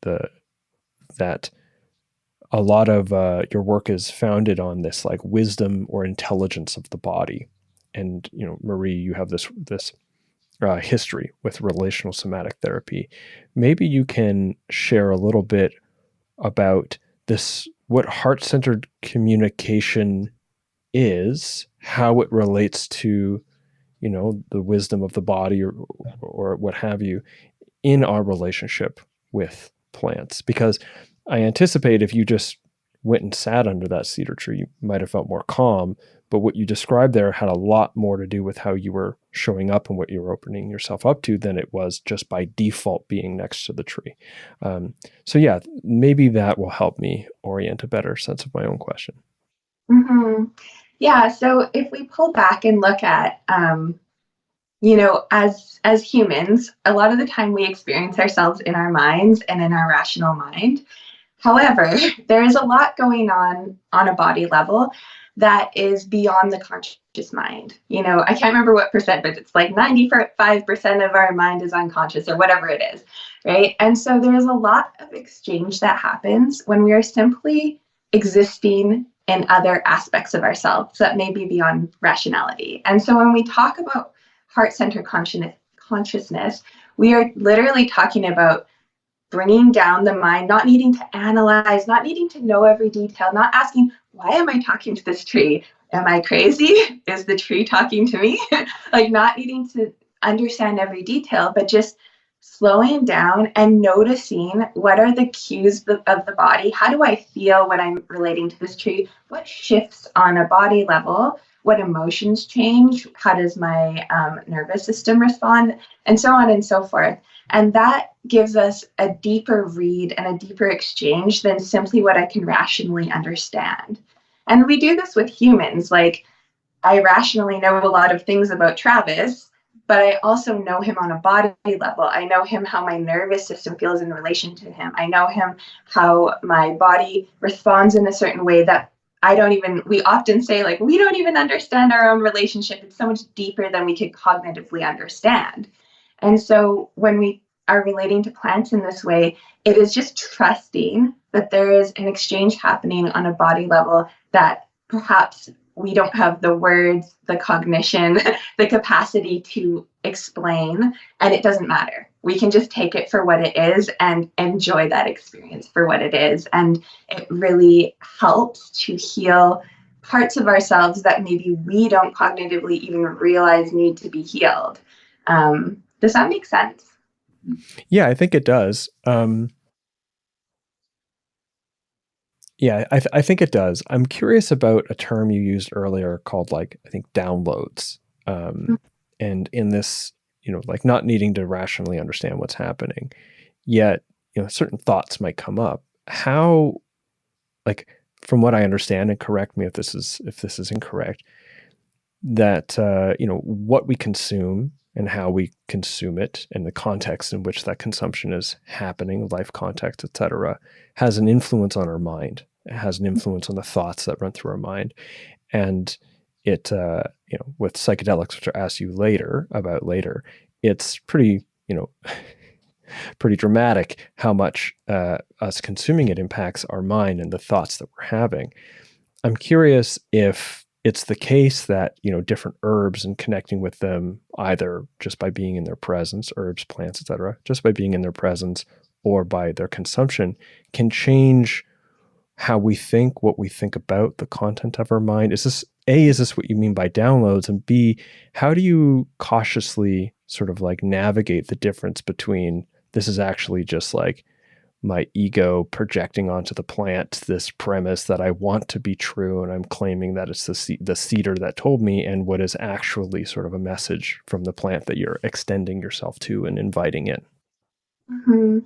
that a lot of your work is founded on this like wisdom or intelligence of the body. And Marie, you have this history with relational somatic therapy. Maybe you can share a little bit about this, what heart-centered communication is, how it relates to, the wisdom of the body or what have you in our relationship with plants. Because I anticipate if you just went and sat under that cedar tree, you might have felt more calm. But what you described there had a lot more to do with how you were showing up and what you were opening yourself up to than it was just by default being next to the tree. So yeah, maybe that will help me orient a better sense of my own question. Mm-hmm. Yeah. So if we pull back and look at, as humans, a lot of the time we experience ourselves in our minds and in our rational mind. However, there is a lot going on a body level that is beyond the conscious mind. I can't remember what percent, but it's like 95% of our mind is unconscious or whatever it is, right? And so there is a lot of exchange that happens when we are simply existing in other aspects of ourselves that may be beyond rationality. And so when we talk about heart-centered consciousness, we are literally talking about bringing down the mind, not needing to analyze, not needing to know every detail, not asking, why am I talking to this tree? Am I crazy? Is the tree talking to me? Like not needing to understand every detail, but just slowing down and noticing what are the cues of the body. How do I feel when I'm relating to this tree? What shifts on a body level? What emotions change? How does my nervous system respond? And so on and so forth. And that gives us a deeper read and a deeper exchange than simply what I can rationally understand. And we do this with humans. Like, I rationally know a lot of things about Travis, but I also know him on a body level. I know him how my nervous system feels in relation to him. I know him how my body responds in a certain way that we often say, like, we don't even understand our own relationship. It's so much deeper than we could cognitively understand. And so when we are relating to plants in this way, it is just trusting that there is an exchange happening on a body level that perhaps we don't have the words, the cognition, the capacity to explain, and it doesn't matter. We can just take it for what it is and enjoy that experience for what it is. And it really helps to heal parts of ourselves that maybe we don't cognitively even realize need to be healed. Does that make sense? Yeah, I think it does. Yeah, I think it does. I'm curious about a term you used earlier called, like, I think downloads. And in this, like not needing to rationally understand what's happening, yet, certain thoughts might come up. How like from what I understand, and correct me if this is incorrect, that what we consume and how we consume it and the context in which that consumption is happening, life context, etc., has an influence on our mind. It has an influence on the thoughts that run through our mind. And it, with psychedelics, which I'll ask you about later, it's pretty, pretty dramatic how much us consuming it impacts our mind and the thoughts that we're having. I'm curious if it's the case that, different herbs and connecting with them, either just by being in their presence, herbs, plants, etc., just by being in their presence or by their consumption, can change how we think, what we think about the content of our mind. Is this what you mean by downloads? And B, how do you cautiously sort of like navigate the difference between this is actually just like my ego projecting onto the plant this premise that I want to be true, and I'm claiming that it's the cedar that told me, and what is actually sort of a message from the plant that you're extending yourself to and inviting in? Mm-hmm.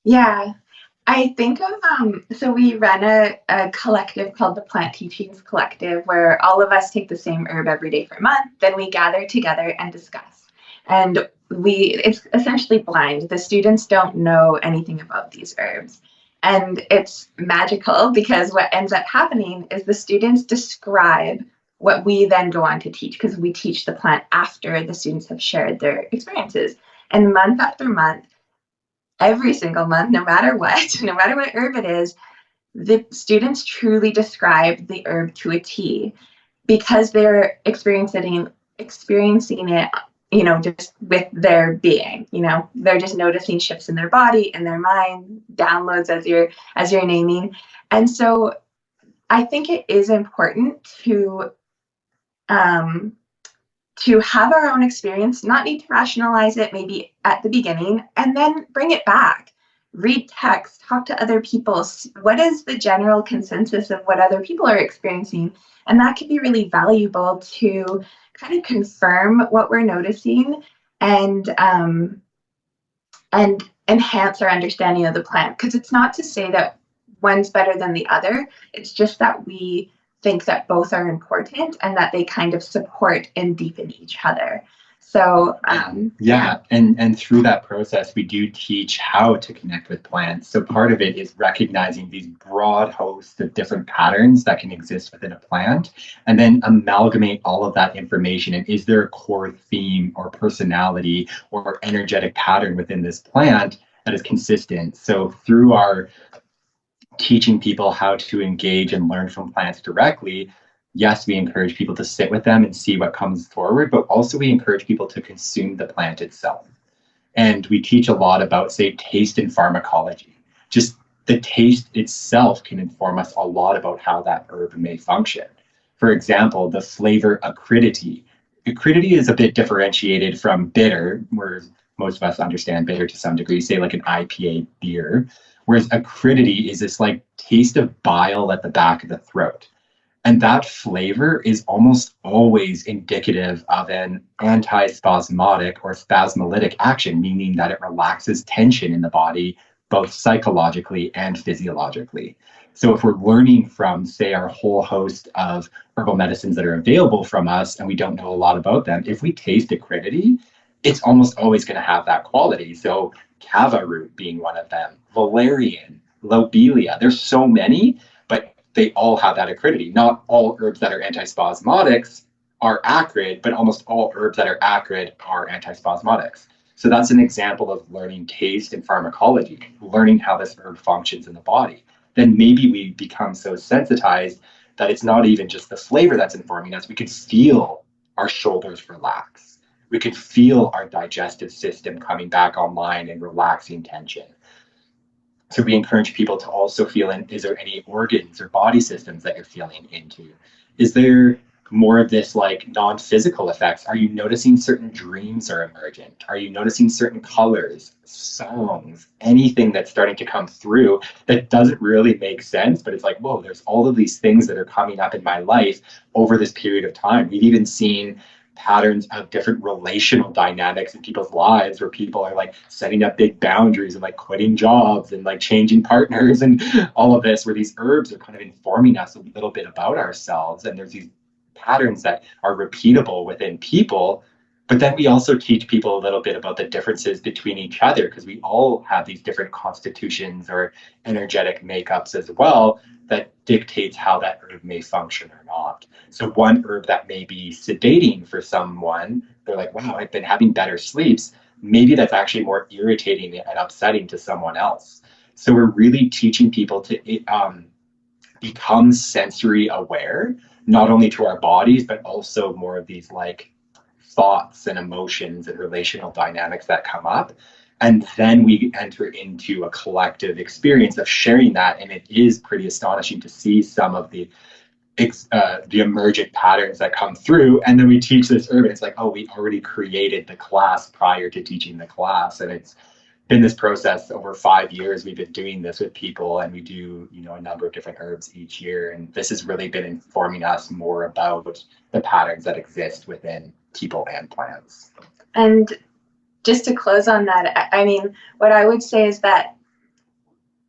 Yeah. I think of, so we run a collective called the Plant Teachings Collective, where all of us take the same herb every day for a month. Then we gather together and discuss. And it's essentially blind. The students don't know anything about these herbs. And it's magical because what ends up happening is the students describe what we then go on to teach, because we teach the plant after the students have shared their experiences. And month after month, every single month, no matter what herb it is, the students truly describe the herb to a T, because they're experiencing it, just with their being. They're just noticing shifts in their body, in their mind, downloads as you're naming. And so I think it is important to have our own experience, not need to rationalize it maybe at the beginning, and then bring it back. Read text, talk to other people. What is the general consensus of what other people are experiencing? And that can be really valuable to kind of confirm what we're noticing and enhance our understanding of the plant. Because it's not to say that one's better than the other. It's just that we think that both are important and that they kind of support and deepen each other. So and through that process, we do teach how to connect with plants. So part of it is recognizing these broad hosts of different patterns that can exist within a plant, and then amalgamate all of that information. And is there a core theme or personality or energetic pattern within this plant that is consistent? So through our teaching people how to engage and learn from plants directly, yes, we encourage people to sit with them and see what comes forward, but also we encourage people to consume the plant itself. And we teach a lot about, say, taste and pharmacology. Just the taste itself can inform us a lot about how that herb may function. For example, the flavor acridity. Acridity is a bit differentiated from bitter, where most of us understand bitter to some degree, say like an IPA beer. Whereas acridity is this like taste of bile at the back of the throat. And that flavor is almost always indicative of an antispasmodic or spasmolytic action, meaning that it relaxes tension in the body, both psychologically and physiologically. So if we're learning from, say, our whole host of herbal medicines that are available from us, and we don't know a lot about them, if we taste acridity, it's almost always going to have that quality. So kava root being one of them, valerian, lobelia. There's so many, but they all have that acridity. Not all herbs that are antispasmodics are acrid, but almost all herbs that are acrid are antispasmodics. So that's an example of learning taste and pharmacology, learning how this herb functions in the body. Then maybe we become so sensitized that it's not even just the flavor that's informing us. We could feel our shoulders relax. We could feel our digestive system coming back online and relaxing tension. So we encourage people to also feel in, is there any organs or body systems that you're feeling into? Is there more of this like non-physical effects? Are you noticing certain dreams are emergent? Are you noticing certain colors, songs, anything that's starting to come through that doesn't really make sense, but it's like, whoa, there's all of these things that are coming up in my life over this period of time. We've even seen patterns of different relational dynamics in people's lives, where people are like setting up big boundaries and like quitting jobs and like changing partners and all of this, where these herbs are kind of informing us a little bit about ourselves. And there's these patterns that are repeatable within people. But then we also teach people a little bit about the differences between each other, because we all have these different constitutions or energetic makeups as well that dictates how that herb may function or not. So one herb that may be sedating for someone, they're like, wow, I've been having better sleeps. Maybe that's actually more irritating and upsetting to someone else. So we're really teaching people to become sensory aware, not only to our bodies, but also more of these like thoughts and emotions and relational dynamics that come up. And then we enter into a collective experience of sharing that. And it is pretty astonishing to see some of the emergent patterns that come through. And then we teach this herb, and it's like, oh, we already created the class prior to teaching the class. And it's been this process over 5 years. We've been doing this with people, and we do, a number of different herbs each year. And this has really been informing us more about the patterns that exist within people and plants. And just to close on that, I mean, what I would say is that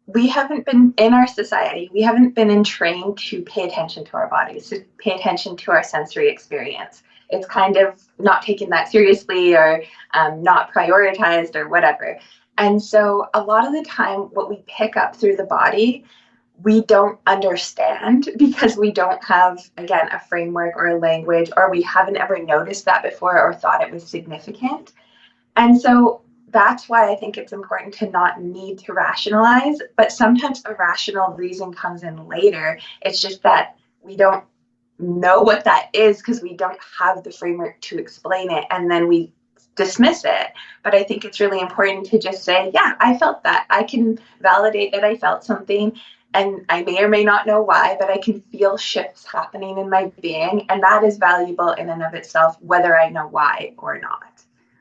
we haven't been, in our society, we haven't been trained to pay attention to our bodies, to pay attention to our sensory experience. It's kind of not taken that seriously, or not prioritized, or whatever. And so a lot of the time, what we pick up through the body, we don't understand, because we don't have, again, a framework or a language, or we haven't ever noticed that before or thought it was significant. And so that's why I think it's important to not need to rationalize, but sometimes a rational reason comes in later. It's just that we don't know what that is because we don't have the framework to explain it, and then we dismiss it. But I think it's really important to just say, yeah, I felt that. I can validate that I felt something, and I may or may not know why, but I can feel shifts happening in my being, and that is valuable in and of itself, whether I know why or not.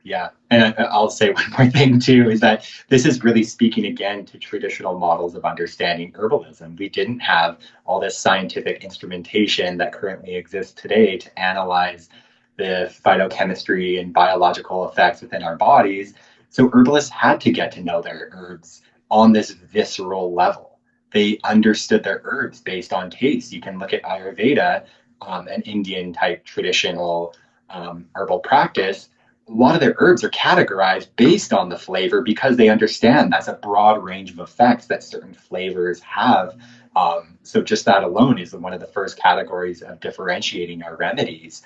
Yeah. And I'll say one more thing too, is that this is really speaking again to traditional models of understanding herbalism. We didn't have all this scientific instrumentation that currently exists today to analyze the phytochemistry and biological effects within our bodies. So herbalists had to get to know their herbs on this visceral level. They understood their herbs based on taste. You can look at Ayurveda, an Indian type traditional herbal practice. A lot of their herbs are categorized based on the flavor, because they understand that's a broad range of effects that certain flavors have. So just that alone is one of the first categories of differentiating our remedies.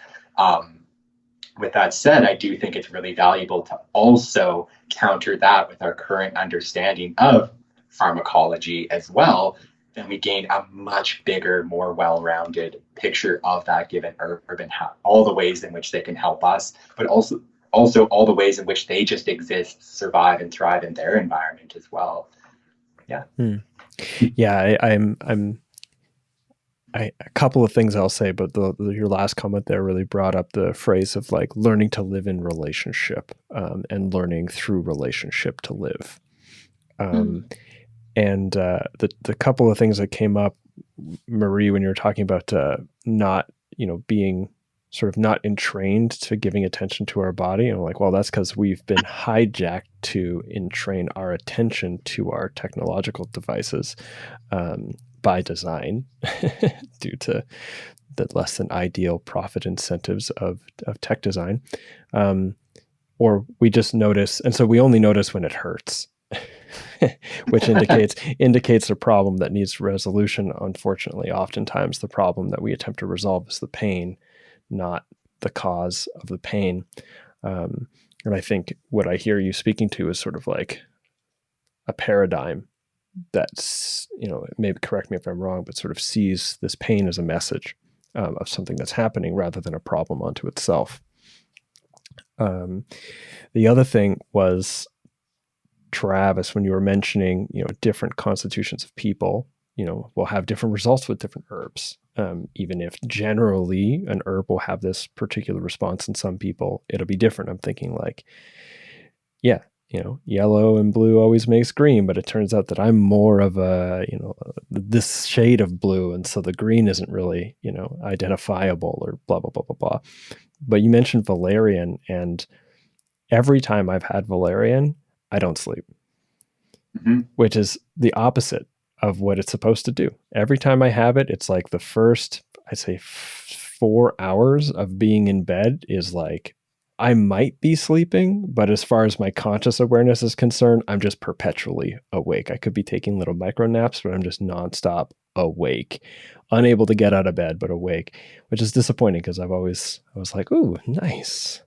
With that said, I do think it's really valuable to also counter that with our current understanding of pharmacology as well. Then we gain a much bigger, more well-rounded picture of that given herb and all the ways in which they can help us, but also all the ways in which they just exist, survive, and thrive in their environment as well. Yeah. Yeah, a couple of things I'll say, but your last comment there really brought up the phrase of like learning to live in relationship, and learning through relationship to live. And the couple of things that came up, Marie, when you were talking about not, being sort of not entrained to giving attention to our body. And I'm like, well, that's because we've been hijacked to entrain our attention to our technological devices by design due to the less than ideal profit incentives of tech design. Or we just notice, and so we only notice when it hurts. Which indicates a problem that needs resolution. Unfortunately, oftentimes the problem that we attempt to resolve is the pain, not the cause of the pain. And I think what I hear you speaking to is sort of like a paradigm that's, maybe correct me if I'm wrong, but sort of sees this pain as a message of something that's happening rather than a problem unto itself. The other thing was, Travis, when you were mentioning, different constitutions of people, will have different results with different herbs. Even if generally an herb will have this particular response in some people, it'll be different. I'm thinking like, yeah, yellow and blue always makes green, but it turns out that I'm more of a, this shade of blue. And so the green isn't really, identifiable or blah, blah, blah, blah, blah. But you mentioned valerian, and every time I've had valerian, I don't sleep, which is the opposite of what it's supposed to do. Every time I have it, it's like the first, I'd say 4 hours of being in bed is like, I might be sleeping, but as far as my conscious awareness is concerned, I'm just perpetually awake. I could be taking little micro naps, but I'm just nonstop awake, unable to get out of bed, but awake, which is disappointing because I was like, ooh, nice.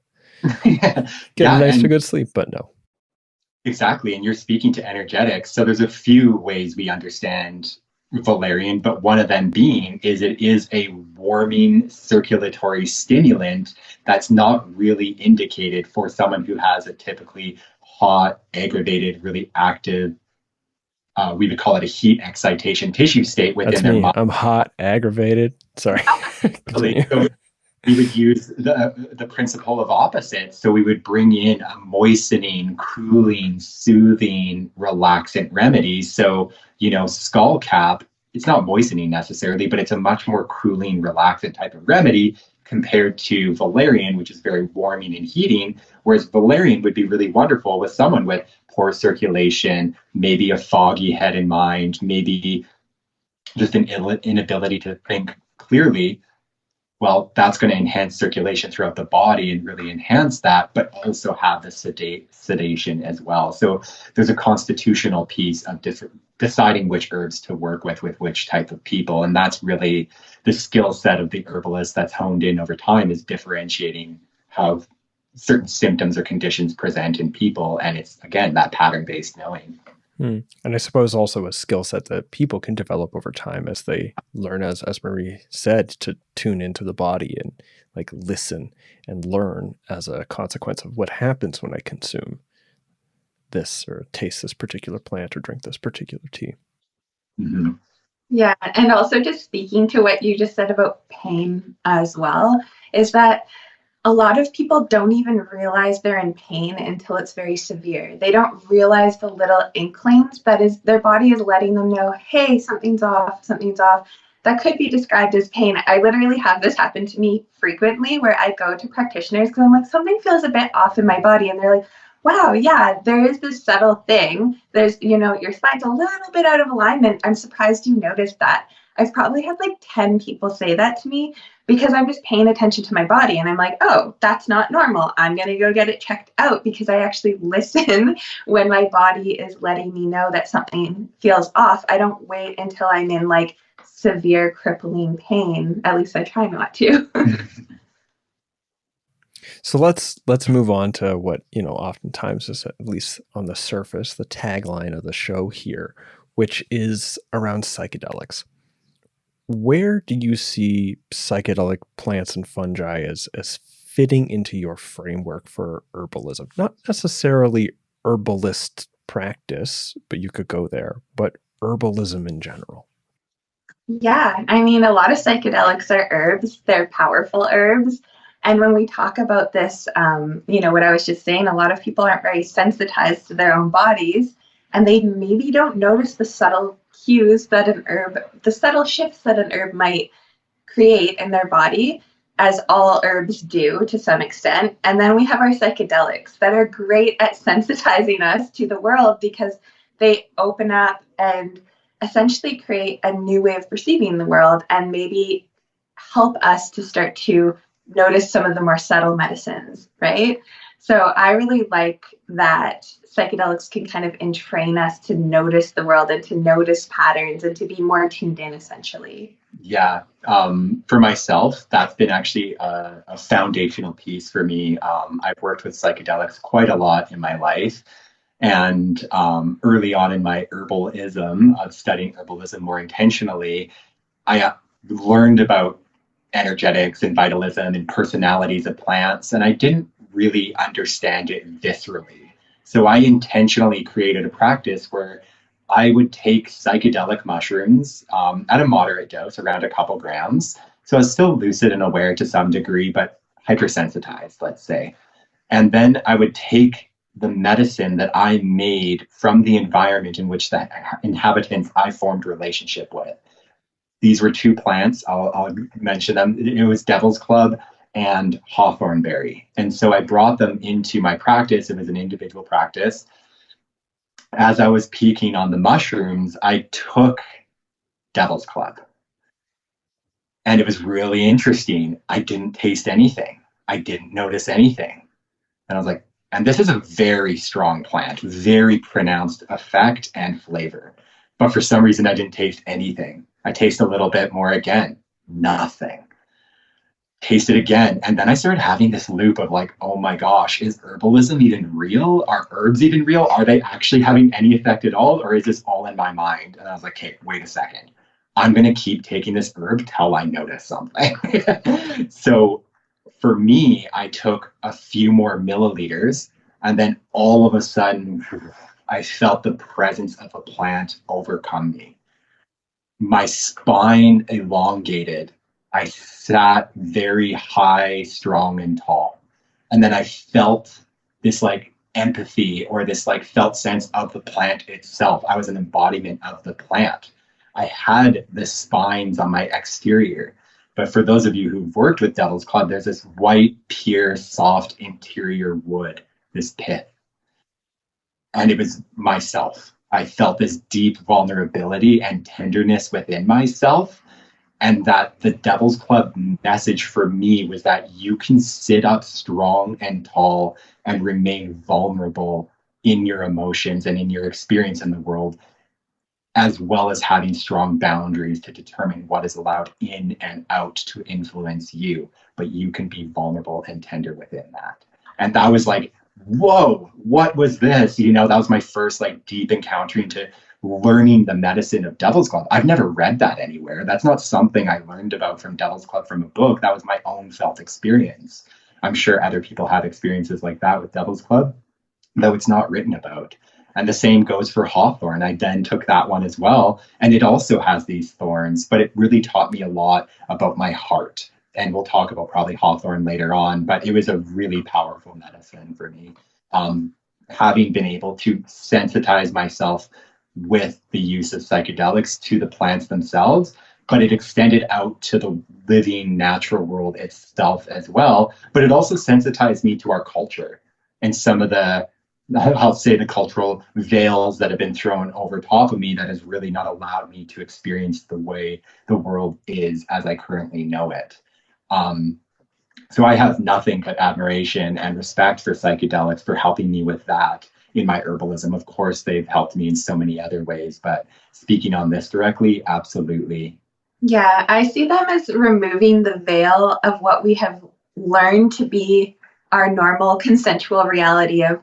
Get a nice to good sleep, but no. Exactly. And you're speaking to energetics. So there's a few ways we understand valerian, but one of them being is it is a warming circulatory stimulant that's not really indicated for someone who has a typically hot, aggravated, really active, we would call it a heat excitation tissue state within their body. I'm hot, aggravated. Sorry. So we would use the principle of opposites. So we would bring in a moistening, cooling, soothing, relaxant remedy. So, skull cap, it's not moistening necessarily, but it's a much more cooling, relaxant type of remedy compared to valerian, which is very warming and heating. Whereas valerian would be really wonderful with someone with poor circulation, maybe a foggy head and mind, maybe just an inability to think clearly. Well, that's going to enhance circulation throughout the body and really enhance that, but also have the sedation as well. So there's a constitutional piece of deciding which herbs to work with which type of people. And that's really the skill set of the herbalist that's honed in over time, is differentiating how certain symptoms or conditions present in people. And it's, again, that pattern-based knowing. And I suppose also a skill set that people can develop over time as they learn, as Marie said, to tune into the body and like listen and learn as a consequence of what happens when I consume this or taste this particular plant or drink this particular tea. Mm-hmm. Yeah. And also just speaking to what you just said about pain as well, is that a lot of people don't even realize they're in pain until it's very severe. They don't realize the little inklings that is their body is letting them know, hey, something's off, something's off. That could be described as pain. I literally have this happen to me frequently where I go to practitioners because I'm like, something feels a bit off in my body. And they're like, wow, yeah, there is this subtle thing. There's, your spine's a little bit out of alignment. I'm surprised you noticed that. I've probably had like 10 people say that to me because I'm just paying attention to my body. And I'm like, oh, that's not normal. I'm going to go get it checked out because I actually listen when my body is letting me know that something feels off. I don't wait until I'm in like severe crippling pain. At least I try not to. So let's move on to what, oftentimes is, at least on the surface, the tagline of the show here, which is around psychedelics. Where do you see psychedelic plants and fungi as fitting into your framework for herbalism? Not necessarily herbalist practice, but you could go there, but herbalism in general. Yeah, I mean, a lot of psychedelics are herbs. They're powerful herbs. And when we talk about this, what I was just saying, a lot of people aren't very sensitized to their own bodies, and they maybe don't notice the subtle cues that the subtle shifts that an herb might create in their body, as all herbs do to some extent. And then we have our psychedelics that are great at sensitizing us to the world because they open up and essentially create a new way of perceiving the world and maybe help us to start to notice some of the more subtle medicines, right? So I really like that psychedelics can kind of entrain us to notice the world and to notice patterns and to be more tuned in, essentially. Yeah. For myself, that's been actually a foundational piece for me. I've worked with psychedelics quite a lot in my life. And early on in my herbalism, of studying herbalism more intentionally, I learned about energetics and vitalism and personalities of plants, and I didn't really understand it viscerally. So I intentionally created a practice where I would take psychedelic mushrooms at a moderate dose, around a couple grams. So I was still lucid and aware to some degree, but hypersensitized, let's say. And then I would take the medicine that I made from the environment in which the inhabitants I formed relationship with. These were two plants. I'll mention them. It was Devil's Club and Hawthornberry. And so I brought them into my practice. It was an individual practice. As I was peaking on the mushrooms, I took Devil's Club. And it was really interesting. I didn't taste anything. I didn't notice anything. And I was like, and this is a very strong plant, very pronounced effect and flavor. But for some reason, I didn't taste anything. I taste a little bit more again, nothing. Taste it again. And then I started having this loop of like, oh my gosh, is herbalism even real? Are herbs even real? Are they actually having any effect at all? Or is this all in my mind? And I was like, okay, wait a second. I'm going to keep taking this herb till I notice something. So for me, I took a few more milliliters, and then all of a sudden, I felt the presence of a plant overcome me. My spine elongated. I sat very high, strong, and tall. And then I felt this like empathy, or this like felt sense of the plant itself. I was an embodiment of the plant. I had the spines on my exterior. But for those of you who've worked with Devil's Club, there's this white, pure, soft interior wood, this pith. And it was myself. I felt this deep vulnerability and tenderness within myself. And that the Devil's Club message for me was that you can sit up strong and tall and remain vulnerable in your emotions and in your experience in the world, as well as having strong boundaries to determine what is allowed in and out to influence you. But you can be vulnerable and tender within that. And that was like, whoa, what was this? You know, that was my first like deep encountering to learning the medicine of Devil's Club. I've never read that anywhere. That's not something I learned about from Devil's Club from a book. That was my own felt experience. I'm sure other people have experiences like that with Devil's Club, though it's not written about. And the same goes for Hawthorn. I then took that one as well. And it also has these thorns, but it really taught me a lot about my heart. And we'll talk about probably Hawthorn later on, but it was a really powerful medicine for me. Having been able to sensitize myself with the use of psychedelics to the plants themselves, but it extended out to the living natural world itself as well. But it also sensitized me to our culture and some of the, I'll say, the cultural veils that have been thrown over top of me that has really not allowed me to experience the way the world is as I currently know it. So I have nothing but admiration and respect for psychedelics for helping me with that in my herbalism. Of course, they've helped me in so many other ways, but speaking on this directly, absolutely. Yeah, I see them as removing the veil of what we have learned to be our normal consensual reality of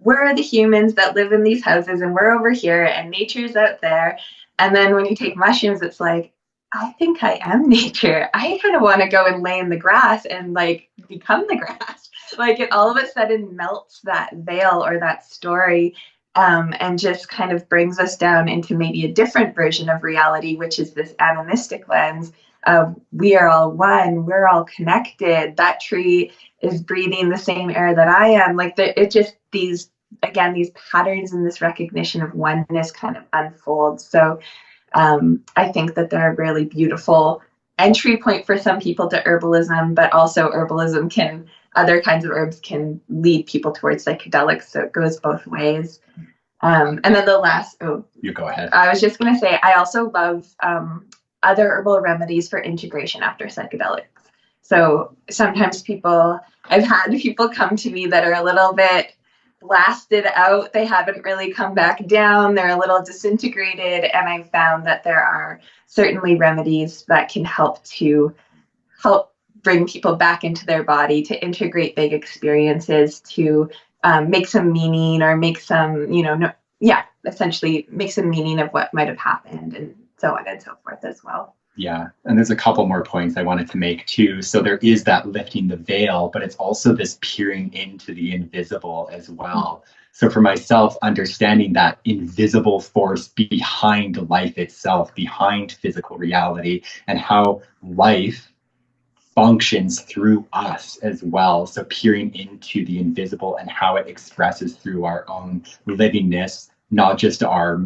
we're the humans that live in these houses and we're over here and nature's out there. And then when you take mushrooms, it's like, I think I am nature. I kind of want to go and lay in the grass and like become the grass. Like it all of a sudden melts that veil or that story, and just kind of brings us down into maybe a different version of reality, which is this animistic lens of we are all one, we're all connected. That tree is breathing the same air that I am. Like it just these patterns and this recognition of oneness kind of unfolds. So I think that they're a really beautiful entry point for some people to herbalism, but also other kinds of herbs can lead people towards psychedelics. So it goes both ways. And then the last, you go ahead. I was just going to say, I also love other herbal remedies for integration after psychedelics. So sometimes I've had people come to me that are a little bit blasted out. They haven't really come back down. They're a little disintegrated. And I've found that there are certainly remedies that can help bring people back into their body, to integrate big experiences, to make some meaning or make some, essentially make some meaning of what might have happened and so on and so forth as well. Yeah. And there's a couple more points I wanted to make too. So there is that lifting the veil, but it's also this peering into the invisible as well. So for myself, understanding that invisible force behind life itself, behind physical reality, and how life functions through us as well. So peering into the invisible and how it expresses through our own livingness, not just our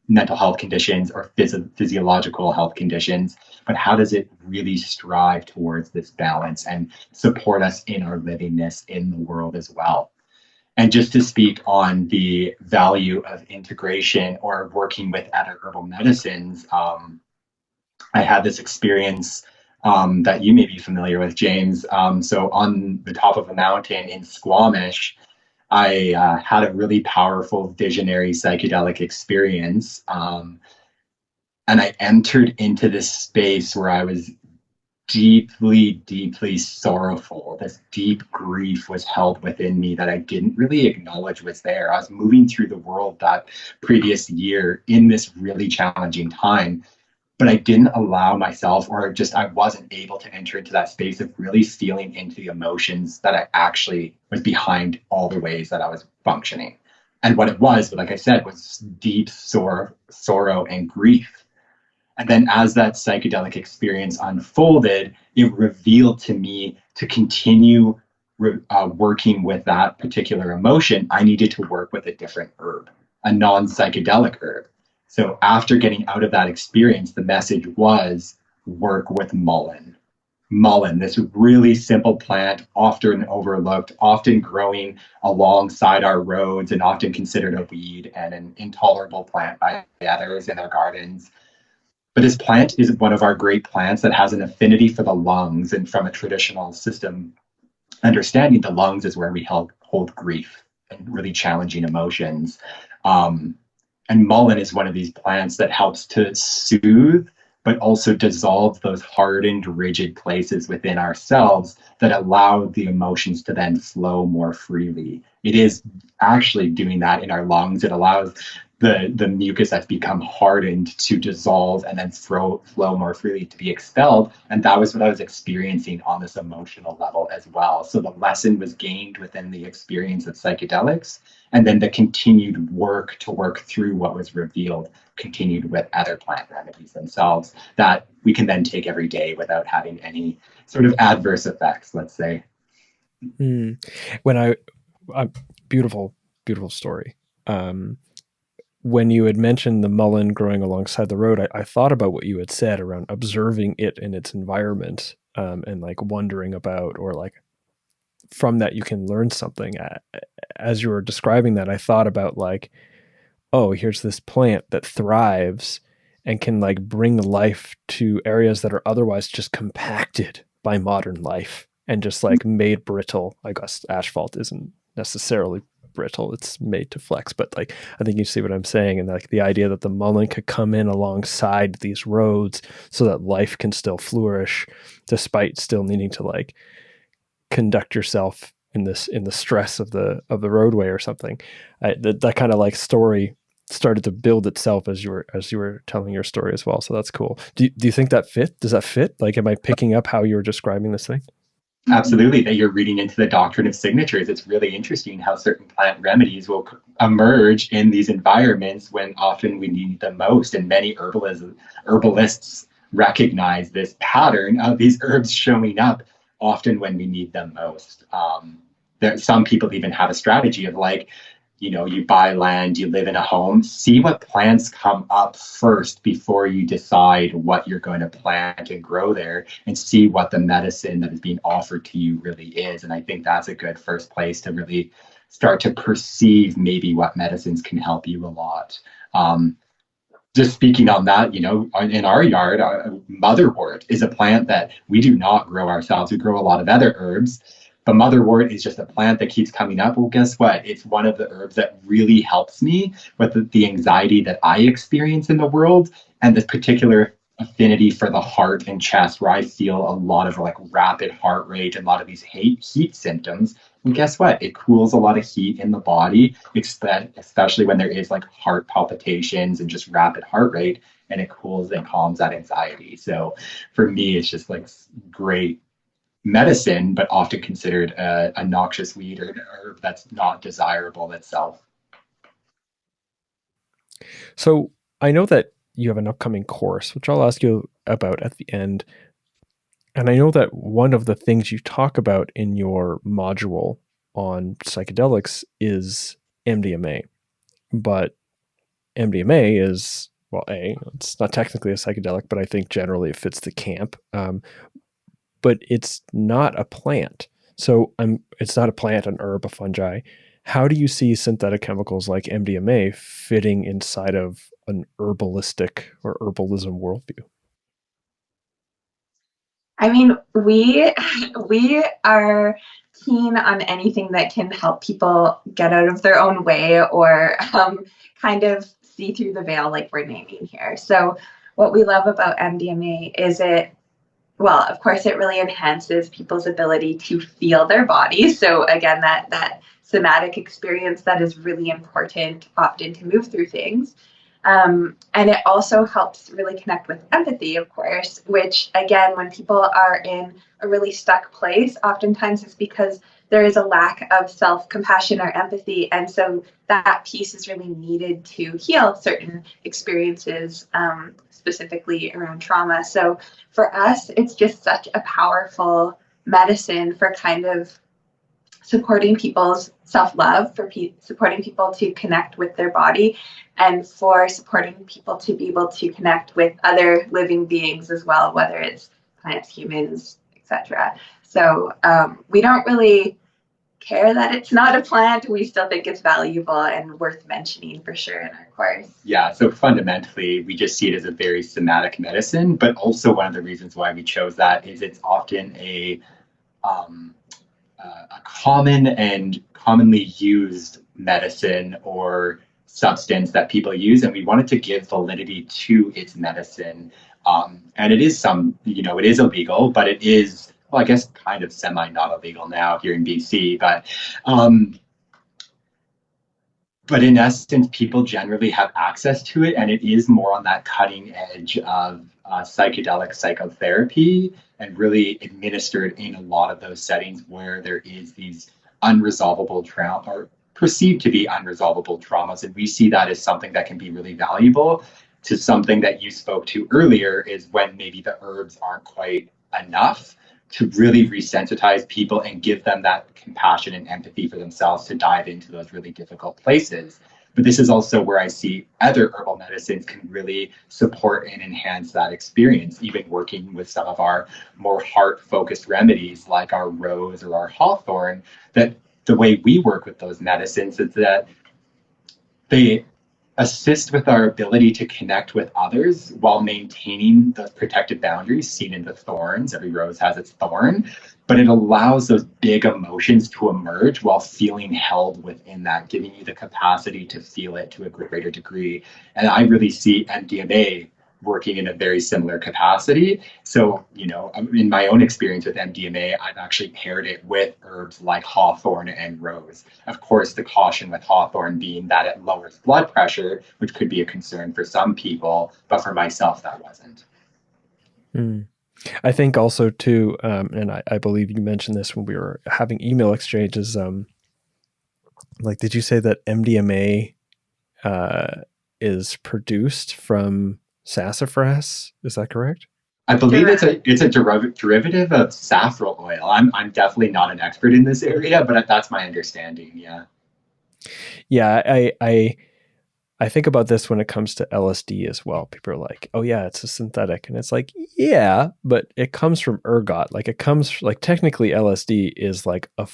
mental health conditions or physiological health conditions, but how does it really strive towards this balance and support us in our livingness in the world as well. And just to speak on the value of integration or working with other herbal medicines, I had this experience that you may be familiar with, James. So on the top of a mountain in Squamish, I had a really powerful visionary psychedelic experience. And I entered into this space where I was deeply, deeply sorrowful. This deep grief was held within me that I didn't really acknowledge was there. I was moving through the world that previous year in this really challenging time, but I didn't allow myself, or just I wasn't able to enter into that space of really feeling into the emotions that I actually was behind all the ways that I was functioning. And what it was, like I said, was deep sorrow and grief. And then as that psychedelic experience unfolded, it revealed to me to continue working with that particular emotion, I needed to work with a different herb, a non-psychedelic herb. So after getting out of that experience, the message was work with mullein. Mullein, this really simple plant, often overlooked, often growing alongside our roads and often considered a weed and an intolerable plant by others in their gardens. But this plant is one of our great plants that has an affinity for the lungs. And from a traditional system understanding, the lungs is where we hold grief and really challenging emotions. And mullein is one of these plants that helps to soothe, but also dissolve those hardened, rigid places within ourselves that allow the emotions to then flow more freely. It is actually doing that in our lungs. It allows the mucus that's become hardened to dissolve and then flow more freely to be expelled. And that was what I was experiencing on this emotional level as well. So the lesson was gained within the experience of psychedelics, and then the continued work to work through what was revealed continued with other plant remedies themselves that we can then take every day without having any sort of adverse effects, let's say. When beautiful story. When you had mentioned the mullein growing alongside the road, I thought about what you had said around observing it in its environment, and like wondering about, or like from that you can learn something. As you were describing that, I thought about like, oh, here's this plant that thrives and can like bring life to areas that are otherwise just compacted by modern life and just like made brittle. I guess asphalt isn't necessarily brittle, it's made to flex, but like I think you see what I'm saying. And like the idea that the mullein could come in alongside these roads so that life can still flourish despite still needing to like conduct yourself in the stress of the roadway or something. That kind of like story started to build itself as you were telling your story as well. So that's cool. Do you think that fit? Does that fit? Like, am I picking up how you were describing this thing? Absolutely, that you're reading into the doctrine of signatures. It's really interesting how certain plant remedies will emerge in these environments when often we need them most. And many herbalists recognize this pattern of these herbs showing up often when we need them most. Some people even have a strategy of like, you buy land, you live in a home, see what plants come up first before you decide what you're going to plant and grow there, and see what the medicine that is being offered to you really is. And I think that's a good first place to really start to perceive maybe what medicines can help you a lot. Just speaking on that, in our yard, motherwort is a plant that we do not grow ourselves. We grow a lot of other herbs. But motherwort is just a plant that keeps coming up. Well, guess what? It's one of the herbs that really helps me with the anxiety that I experience in the world, and this particular affinity for the heart and chest, where I feel a lot of like rapid heart rate and a lot of these heat symptoms. And guess what? It cools a lot of heat in the body, especially when there is like heart palpitations and just rapid heart rate, and it cools and calms that anxiety. So for me, it's just like great medicine, but often considered a noxious weed or an herb that's not desirable itself. So I know that you have an upcoming course, which I'll ask you about at the end. And I know that one of the things you talk about in your module on psychedelics is MDMA. But MDMA is, well, it's not technically a psychedelic, but I think generally it fits the camp. But it's not a plant. So it's not a plant, an herb, a fungi. How do you see synthetic chemicals like MDMA fitting inside of an herbalistic or herbalism worldview? I mean, we are keen on anything that can help people get out of their own way or kind of see through the veil, like we're naming here. So, what we love about MDMA is well, of course, it really enhances people's ability to feel their body. So, again, that somatic experience that is really important often to move through things. And it also helps really connect with empathy, of course, which, again, when people are in a really stuck place, oftentimes it's because there is a lack of self-compassion or empathy. And so that piece is really needed to heal certain experiences, specifically around trauma. So for us, it's just such a powerful medicine for kind of supporting people's self-love, for supporting people to connect with their body, and for supporting people to be able to connect with other living beings as well, whether it's plants, humans, etc. So we don't really care that it's not a plant. We still think it's valuable and worth mentioning for sure in our course. Yeah, so fundamentally, we just see it as a very somatic medicine, but also one of the reasons why we chose that is it's often a common and commonly used medicine or substance that people use, and we wanted to give validity to its medicine. And it is it is illegal, but it is, well, I guess kind of semi not illegal now here in BC, but in essence, people generally have access to it, and it is more on that cutting edge of psychedelic psychotherapy and really administered in a lot of those settings where there is these unresolvable trauma or perceived to be unresolvable traumas. And we see that as something that can be really valuable. To something that you spoke to earlier is when maybe the herbs aren't quite enough to really resensitize people and give them that compassion and empathy for themselves to dive into those really difficult places. But this is also where I see other herbal medicines can really support and enhance that experience, even working with some of our more heart-focused remedies like our rose or our hawthorn, that the way we work with those medicines is that they assist with our ability to connect with others while maintaining those protective boundaries seen in the thorns. Every rose has its thorn, but it allows those big emotions to emerge while feeling held within that, giving you the capacity to feel it to a greater degree. And I really see MDMA working in a very similar capacity. So, in my own experience with MDMA, I've actually paired it with herbs like hawthorn and rose. Of course, the caution with hawthorn being that it lowers blood pressure, which could be a concern for some people, but for myself, that wasn't. I think also too, and I believe you mentioned this when we were having email exchanges, did you say that MDMA is produced from sassafras? Is that correct? I believe it's a derivative of saffron oil. I'm definitely not an expert in this area, but that's my understanding. Yeah. Yeah, I think about this when it comes to LSD as well. People are like, "Oh yeah, it's a synthetic," and it's like, yeah, but it comes from ergot. Technically, LSD is like a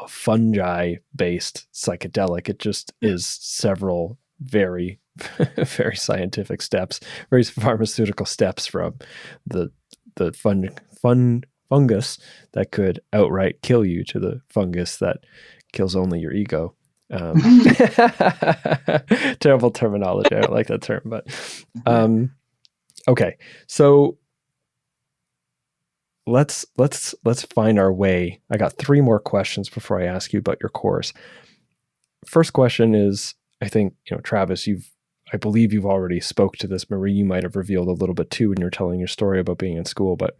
fungi-based psychedelic. It just is several very very scientific steps, very pharmaceutical steps from the fungus that could outright kill you to the fungus that kills only your ego. Terrible terminology. I don't like that term, but okay. So let's find our way. I got 3 more questions before I ask you about your course. First question is, I think, Travis, I believe you've already spoke to this. Marie, you might have revealed a little bit too when you're telling your story about being in school, but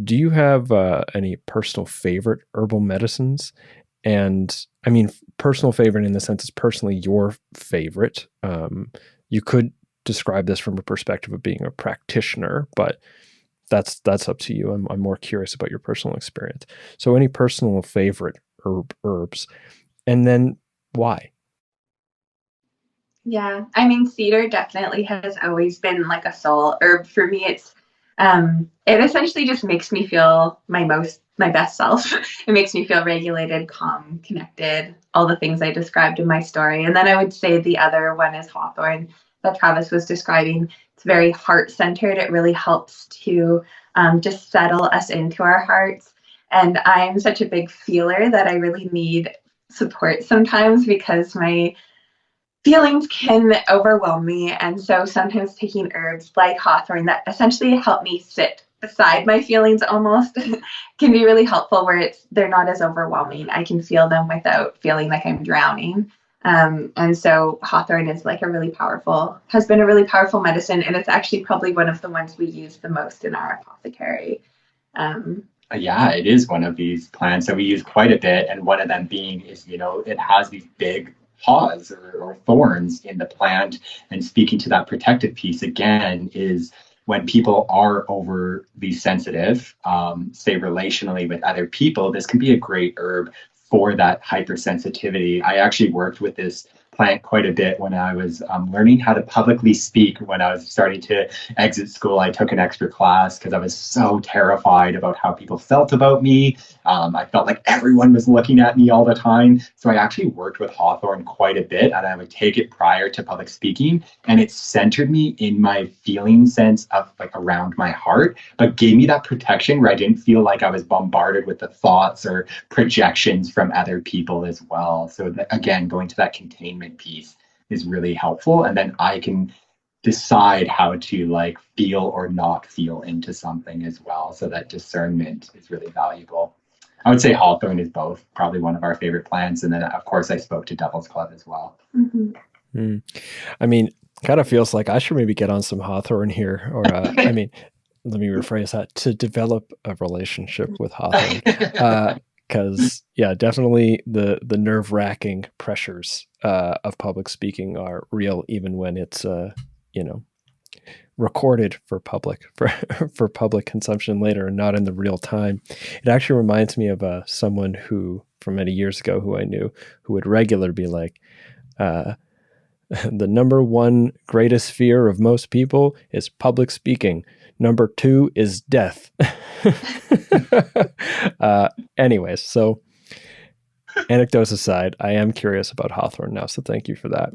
do you have any personal favorite herbal medicines? And I mean, personal favorite in the sense it's personally your favorite. You could describe this from a perspective of being a practitioner, but that's up to you. I'm more curious about your personal experience. So any personal favorite herbs, and then why? Yeah, I mean, cedar definitely has always been like a soul herb for me. It essentially just makes me feel my best self. It makes me feel regulated, calm, connected, all the things I described in my story. And then I would say the other one is hawthorn that Travis was describing. It's very heart centered. It really helps to just settle us into our hearts. And I'm such a big feeler that I really need support sometimes because my feelings can overwhelm me. And so sometimes taking herbs like hawthorn that essentially help me sit beside my feelings almost can be really helpful where they're not as overwhelming. I can feel them without feeling like I'm drowning. And so hawthorn is like has been a really powerful medicine. And it's actually probably one of the ones we use the most in our apothecary. Yeah, it is one of these plants that we use quite a bit. And one of them being is, it has these big haws or thorns in the plant. And speaking to that protective piece again is when people are overly sensitive, say relationally with other people, this can be a great herb for that hypersensitivity. I actually worked with this plant quite a bit when I was learning how to publicly speak. When I was starting to exit school, I took an extra class because I was so terrified about how people felt about me. I felt like everyone was looking at me all the time. So I actually worked with hawthorn quite a bit, and I would take it prior to public speaking, and it centered me in my feeling sense of like around my heart, but gave me that protection where I didn't feel like I was bombarded with the thoughts or projections from other people as well. So again, going to that containment piece is really helpful, and then I can decide how to like feel or not feel into something as well. So that discernment is really valuable. I would say hawthorn is both probably one of our favorite plants, and then of course I spoke to Devil's Club as well. Mm-hmm. I mean, kind of feels like I should maybe get on some hawthorn here, or I mean, let me rephrase that, to develop a relationship with hawthorn. Because yeah, definitely the nerve-wracking pressures of public speaking are real, even when it's recorded for public for public consumption later and not in the real time. It actually reminds me of someone who from many years ago who I knew who would regularly be like, the number one greatest fear of most people is public speaking. Number two is death. Anyways, so anecdotes aside, I am curious about hawthorn now, so thank you for that.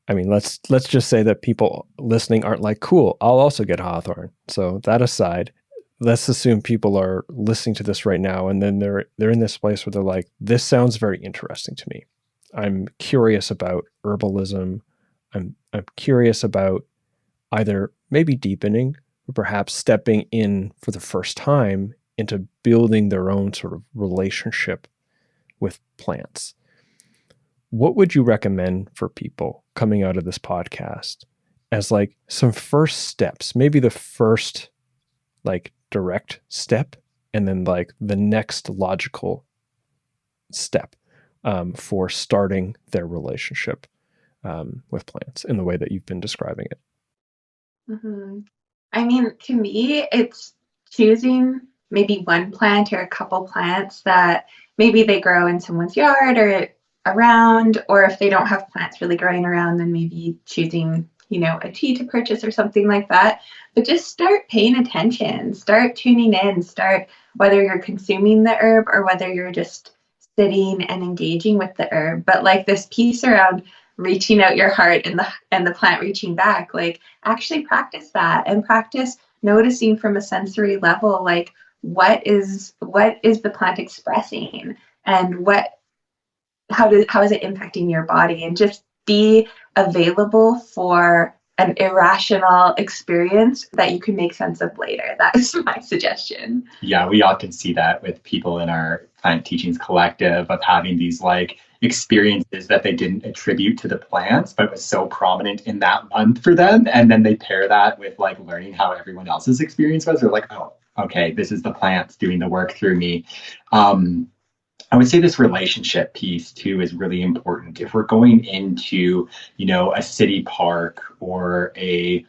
I mean, let's just say that people listening aren't like, cool, I'll also get hawthorn. So that aside, let's assume people are listening to this right now, and then they're in this place where they're like, this sounds very interesting to me. I'm curious about herbalism. I'm curious about either maybe deepening or perhaps stepping in for the first time into building their own sort of relationship with plants. What would you recommend for people coming out of this podcast as like some first steps, maybe the first like direct step, and then like the next logical step for starting their relationship with plants in the way that you've been describing it? Mm-hmm. I mean, to me, it's choosing maybe one plant or a couple plants that maybe they grow in someone's yard or around, or if they don't have plants really growing around, then maybe choosing, a tea to purchase or something like that. But just start paying attention, start tuning in, start whether you're consuming the herb or whether you're just sitting and engaging with the herb. But like this piece around reaching out your heart and the plant reaching back, like actually practice that and practice noticing from a sensory level, like what is the plant expressing and how is it impacting your body, and just be available for an irrational experience that you can make sense of later. That is my suggestion. Yeah, we often see that with people in our plant teachings collective of having these like experiences that they didn't attribute to the plants, but was so prominent in that month for them. And then they pair that with like learning how everyone else's experience was. They're like, oh, okay, this is the plants doing the work through me. I would say this relationship piece too is really important. If we're going into, a city park or a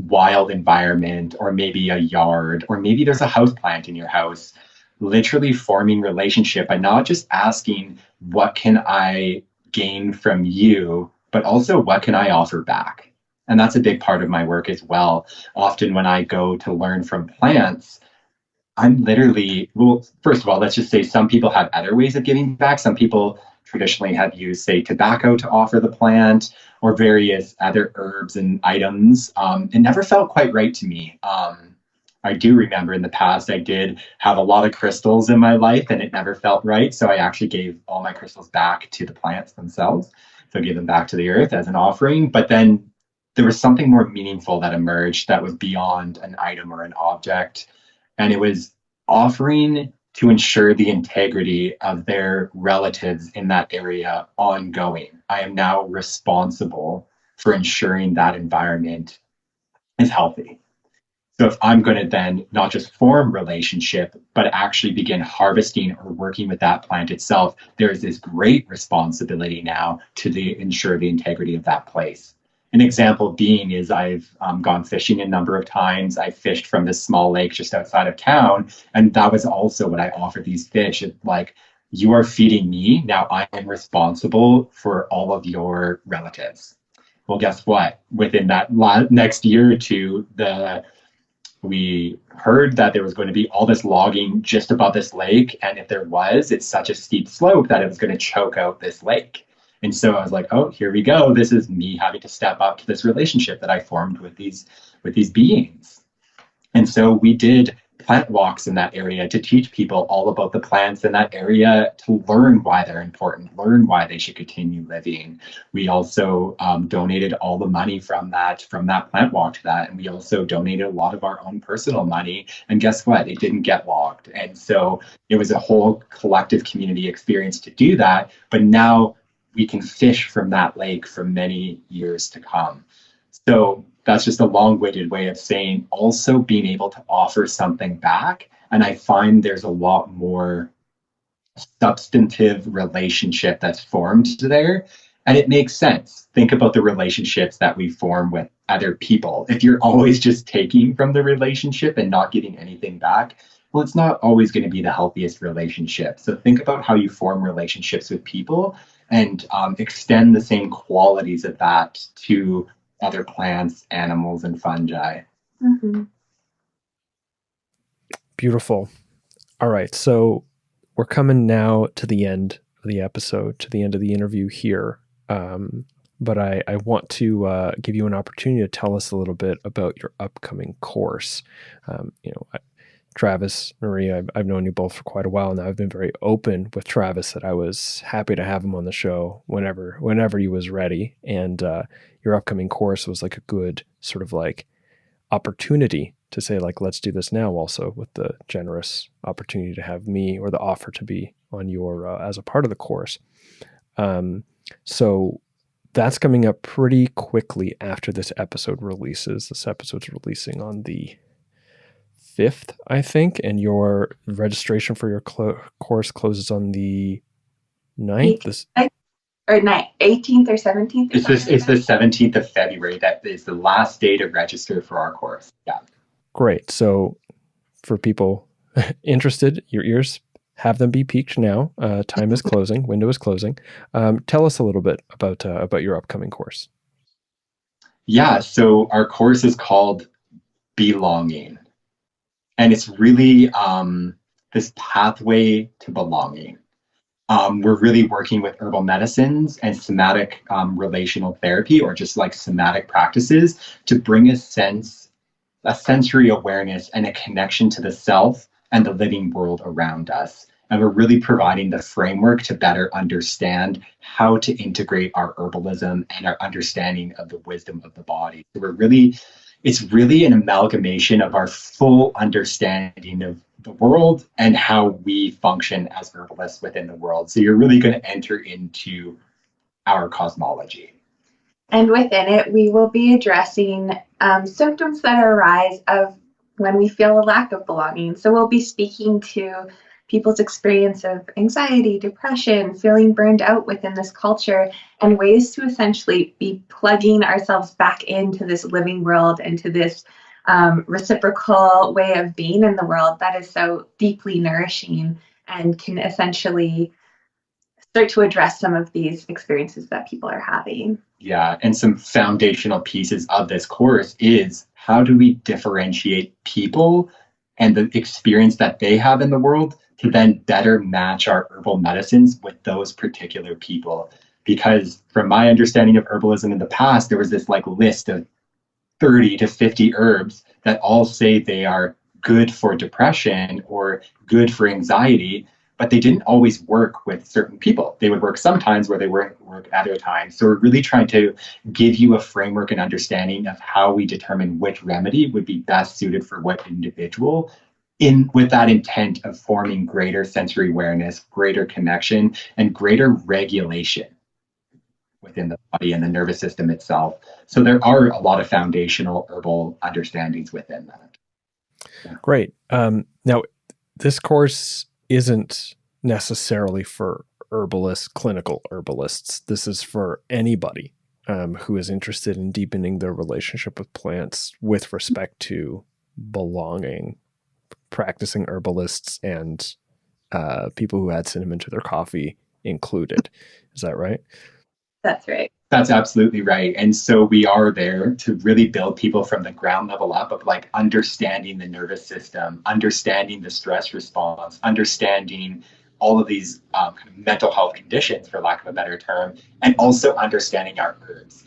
wild environment, or maybe a yard, or maybe there's a house plant in your house, literally forming relationship and not just asking, what can I gain from you, but also what can I offer back? And that's a big part of my work as well. Often when I go to learn from plants, I'm literally, well, first of all, let's just say some people have other ways of giving back. Some people traditionally have used, say, tobacco to offer the plant or various other herbs and items. It never felt quite right to me. I do remember in the past, I did have a lot of crystals in my life and it never felt right. So I actually gave all my crystals back to the plants themselves. So I gave them back to the earth as an offering. But then there was something more meaningful that emerged that was beyond an item or an object. And it was offering to ensure the integrity of their relatives in that area ongoing. I am now responsible for ensuring that environment is healthy. So if I'm going to then not just form relationship, but actually begin harvesting or working with that plant itself, there is this great responsibility now to ensure the integrity of that place. An example being is I've gone fishing a number of times. I fished from this small lake just outside of town. And that was also what I offered these fish. It's like, you are feeding me. Now I am responsible for all of your relatives. Well, guess what? Within that next year or two, we heard that there was going to be all this logging just above this lake. And if there was, it's such a steep slope that it was going to choke out this lake. And so I was like, oh, here we go. This is me having to step up to this relationship that I formed with these beings. And so we did plant walks in that area to teach people all about the plants in that area, to learn why they're important, learn why they should continue living. We also donated all the money from that plant walk to that. And we also donated a lot of our own personal money. And guess what? It didn't get logged. And so it was a whole collective community experience to do that. But now we can fish from that lake for many years to come. So that's just a long-winded way of saying also being able to offer something back. And I find there's a lot more substantive relationship that's formed there. And it makes sense. Think about the relationships that we form with other people. If you're always just taking from the relationship and not getting anything back, well, it's not always going to be the healthiest relationship. So think about how you form relationships with people and extend the same qualities of that to other plants, animals, and fungi. Mm-hmm. Beautiful. All right. So we're coming now to the end of the episode, to the end of the interview here. But I want to give you an opportunity to tell us a little bit about your upcoming course. Travis, Marie, I've known you both for quite a while now. I've been very open with Travis that I was happy to have him on the show whenever he was ready. And your upcoming course was like a good sort of like opportunity to say, like, let's do this now, also with the generous opportunity to have me, or the offer to be on your as a part of the course. So that's coming up pretty quickly after this episode releases. This episode's releasing on the 5th, I think, and your registration for your course closes on the 9th. 18th or 17th. It's the 17th of February. That is the last day to register for our course. Yeah. Great. So for people interested, your ears have them be peaked now. Time is closing. Window is closing. Tell us a little bit about your upcoming course. Yeah. So our course is called Belonging. And it's really this pathway to belonging. We're really working with herbal medicines and somatic relational therapy, or just like somatic practices, to bring a sensory awareness and a connection to the self and the living world around us. And we're really providing the framework to better understand how to integrate our herbalism and our understanding of the wisdom of the body. So it's really an amalgamation of our full understanding of the world and how we function as herbalists within the world. So you're really going to enter into our cosmology. And within it, we will be addressing symptoms that arise of when we feel a lack of belonging. So we'll be speaking to people's experience of anxiety, depression, feeling burned out within this culture, and ways to essentially be plugging ourselves back into this living world, into this reciprocal way of being in the world that is so deeply nourishing and can essentially start to address some of these experiences that people are having. Yeah, and some foundational pieces of this course is how do we differentiate people and the experience that they have in the world to then better match our herbal medicines with those particular people. Because from my understanding of herbalism in the past, there was this like list of 30 to 50 herbs that all say they are good for depression or good for anxiety, but they didn't always work with certain people. They would work sometimes where they wouldn't work other times. So we're really trying to give you a framework and understanding of how we determine which remedy would be best suited for what individual, with that intent of forming greater sensory awareness, greater connection, and greater regulation within the body and the nervous system itself. So there are a lot of foundational herbal understandings within that. Yeah. Great. Now, this course isn't necessarily for herbalists, clinical herbalists. This is for anybody who is interested in deepening their relationship with plants with respect to belonging, practicing herbalists, and people who add cinnamon to their coffee included. Is that right? That's right. That's absolutely right. And so we are there to really build people from the ground level up of like understanding the nervous system, understanding the stress response, understanding all of these kind of mental health conditions, for lack of a better term, and also understanding our herbs.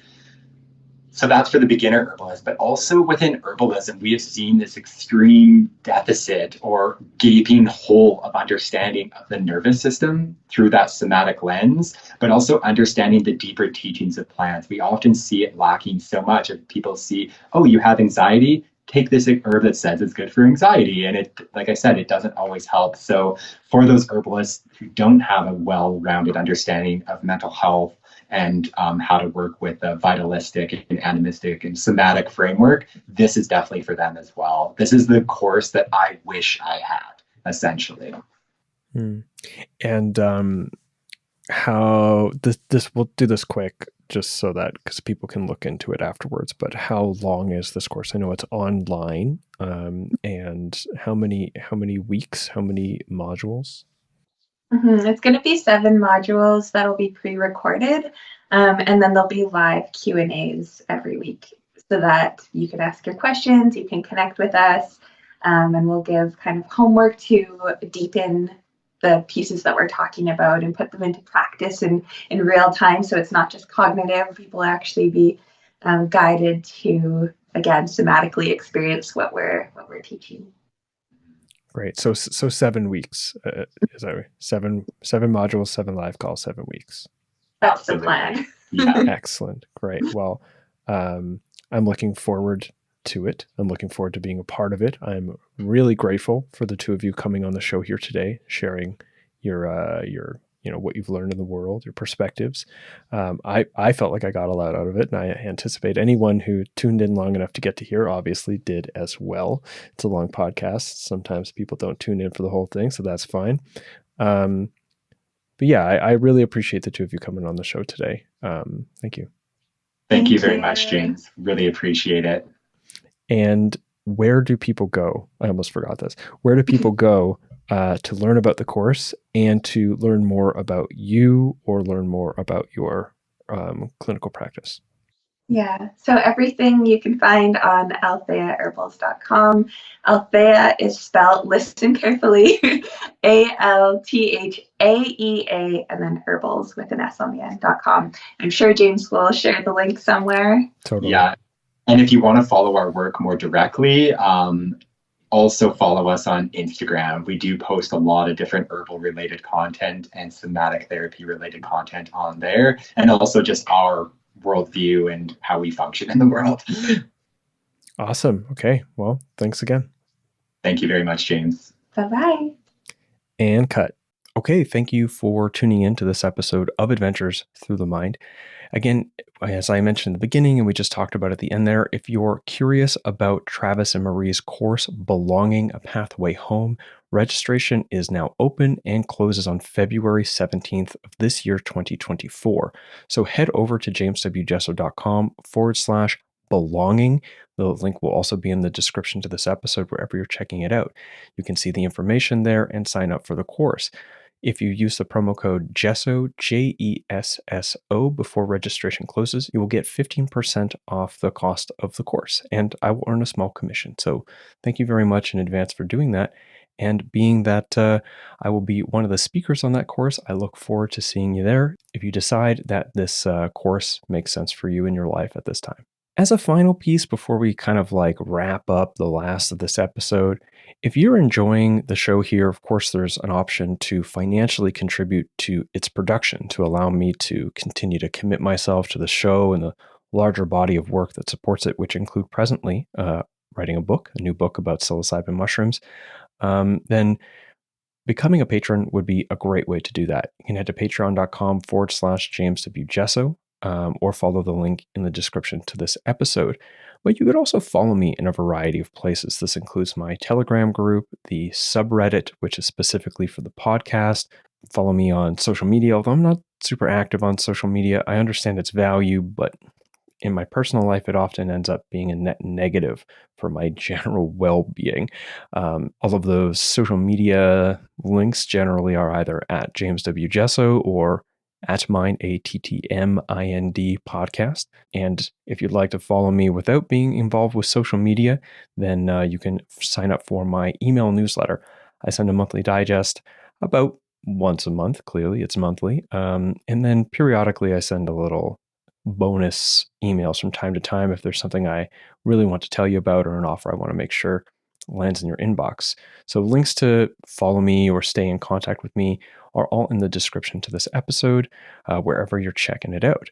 So that's for the beginner herbalist, but also within herbalism, we have seen this extreme deficit or gaping hole of understanding of the nervous system through that somatic lens, but also understanding the deeper teachings of plants. We often see it lacking so much. If people see, oh, you have anxiety, take this herb that says it's good for anxiety. And it, like I said, it doesn't always help. So for those herbalists who don't have a well-rounded understanding of mental health, and how to work with a vitalistic and animistic and somatic framework, this is definitely for them as well. This is the course that I wish I had, essentially. And how this we'll do this quick, just so that because people can look into it afterwards. But how long is this course? I know it's online, and how many weeks? How many modules? It's going to be 7 modules that'll be pre-recorded, and then there'll be live Q&As every week so that you can ask your questions, you can connect with us, and we'll give kind of homework to deepen the pieces that we're talking about and put them into practice in real time. So it's not just cognitive. People will actually be guided to, again, somatically experience what we're teaching. Great. So 7 weeks. Is that right? Seven modules, 7 live calls, 7 weeks. That's the plan. Yeah. Excellent. Great. Well, I'm looking forward to it. I'm looking forward to being a part of it. I'm really grateful for the two of you coming on the show here today, sharing your what you've learned in the world, your perspectives. I felt like I got a lot out of it, and I anticipate anyone who tuned in long enough to get to here obviously did as well. It's a long podcast. Sometimes people don't tune in for the whole thing, so that's fine. But yeah, I really appreciate the two of you coming on the show today. Thank you. Thank you very much, James. Really appreciate it. And where do people go? I almost forgot this. Where do people go to learn about the course and to learn more about you or learn more about your clinical practice? Yeah, so everything you can find on altheaherbals.com. Altheae is spelled, listen carefully, Altheaea, and then herbals with an S on the end.com. I'm sure James will share the link somewhere. Totally. Yeah. And if you want to follow our work more directly, also follow us on Instagram. We do post a lot of different herbal related content and somatic therapy related content on there, and also just our worldview and how we function in the world. Awesome. Okay. Well, thanks again. Thank you very much, James. Bye-bye. And cut. Okay, thank you for tuning in to this episode of Adventures Through the Mind. Again, as I mentioned in the beginning, and we just talked about at the end there, if you're curious about Travis and Marie's course, Belonging, A Pathway Home, registration is now open and closes on February 17th of this year, 2024. So head over to jameswjesso.com/belonging. The link will also be in the description to this episode wherever you're checking it out. You can see the information there and sign up for the course. If you use the promo code Jesso, Jesso, before registration closes, you will get 15% off the cost of the course, and I will earn a small commission. So thank you very much in advance for doing that. And being that I will be one of the speakers on that course, I look forward to seeing you there if you decide that this course makes sense for you in your life at this time. As a final piece before we kind of like wrap up the last of this episode, if you're enjoying the show here, of course, there's an option to financially contribute to its production to allow me to continue to commit myself to the show and the larger body of work that supports it, which include presently writing a new book about psilocybin mushrooms. Then becoming a patron would be a great way to do that. You can head to patreon.com/JamesWJesso. Or follow the link in the description to this episode. But you could also follow me in a variety of places. This includes my Telegram group, the subreddit, which is specifically for the podcast. Follow me on social media, although I'm not super active on social media. I understand its value, but in my personal life, it often ends up being a net negative for my general well-being. All of those social media links generally are either at James W. Jesso or ATTMind, ATTMind podcast. And if you'd like to follow me without being involved with social media, then you can sign up for my email newsletter. I send a monthly digest about once a month. Clearly, it's monthly. And then periodically, I send a little bonus emails from time to time if there's something I really want to tell you about or an offer I want to make sure lands in your inbox. So links to follow me or stay in contact with me are all in the description to this episode, wherever you're checking it out.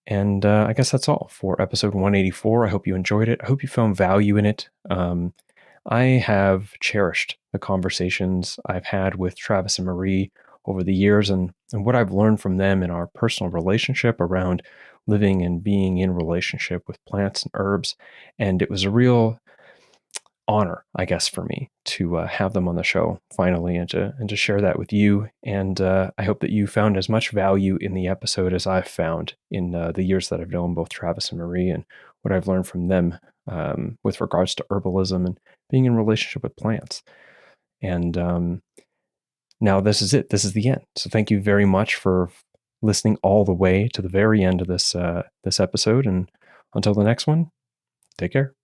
And I guess that's all for episode 184. I hope you enjoyed it. I hope you found value in it. I have cherished the conversations I've had with Travis and Marie over the years and what I've learned from them in our personal relationship around living and being in relationship with plants and herbs. And it was a real honor, I guess, for me to have them on the show finally and to share that with you. And I hope that you found as much value in the episode as I've found in the years that I've known both Travis and Marie and what I've learned from them with regards to herbalism and being in relationship with plants. And now this is it. This is the end. So thank you very much for listening all the way to the very end of this episode. And until the next one, take care.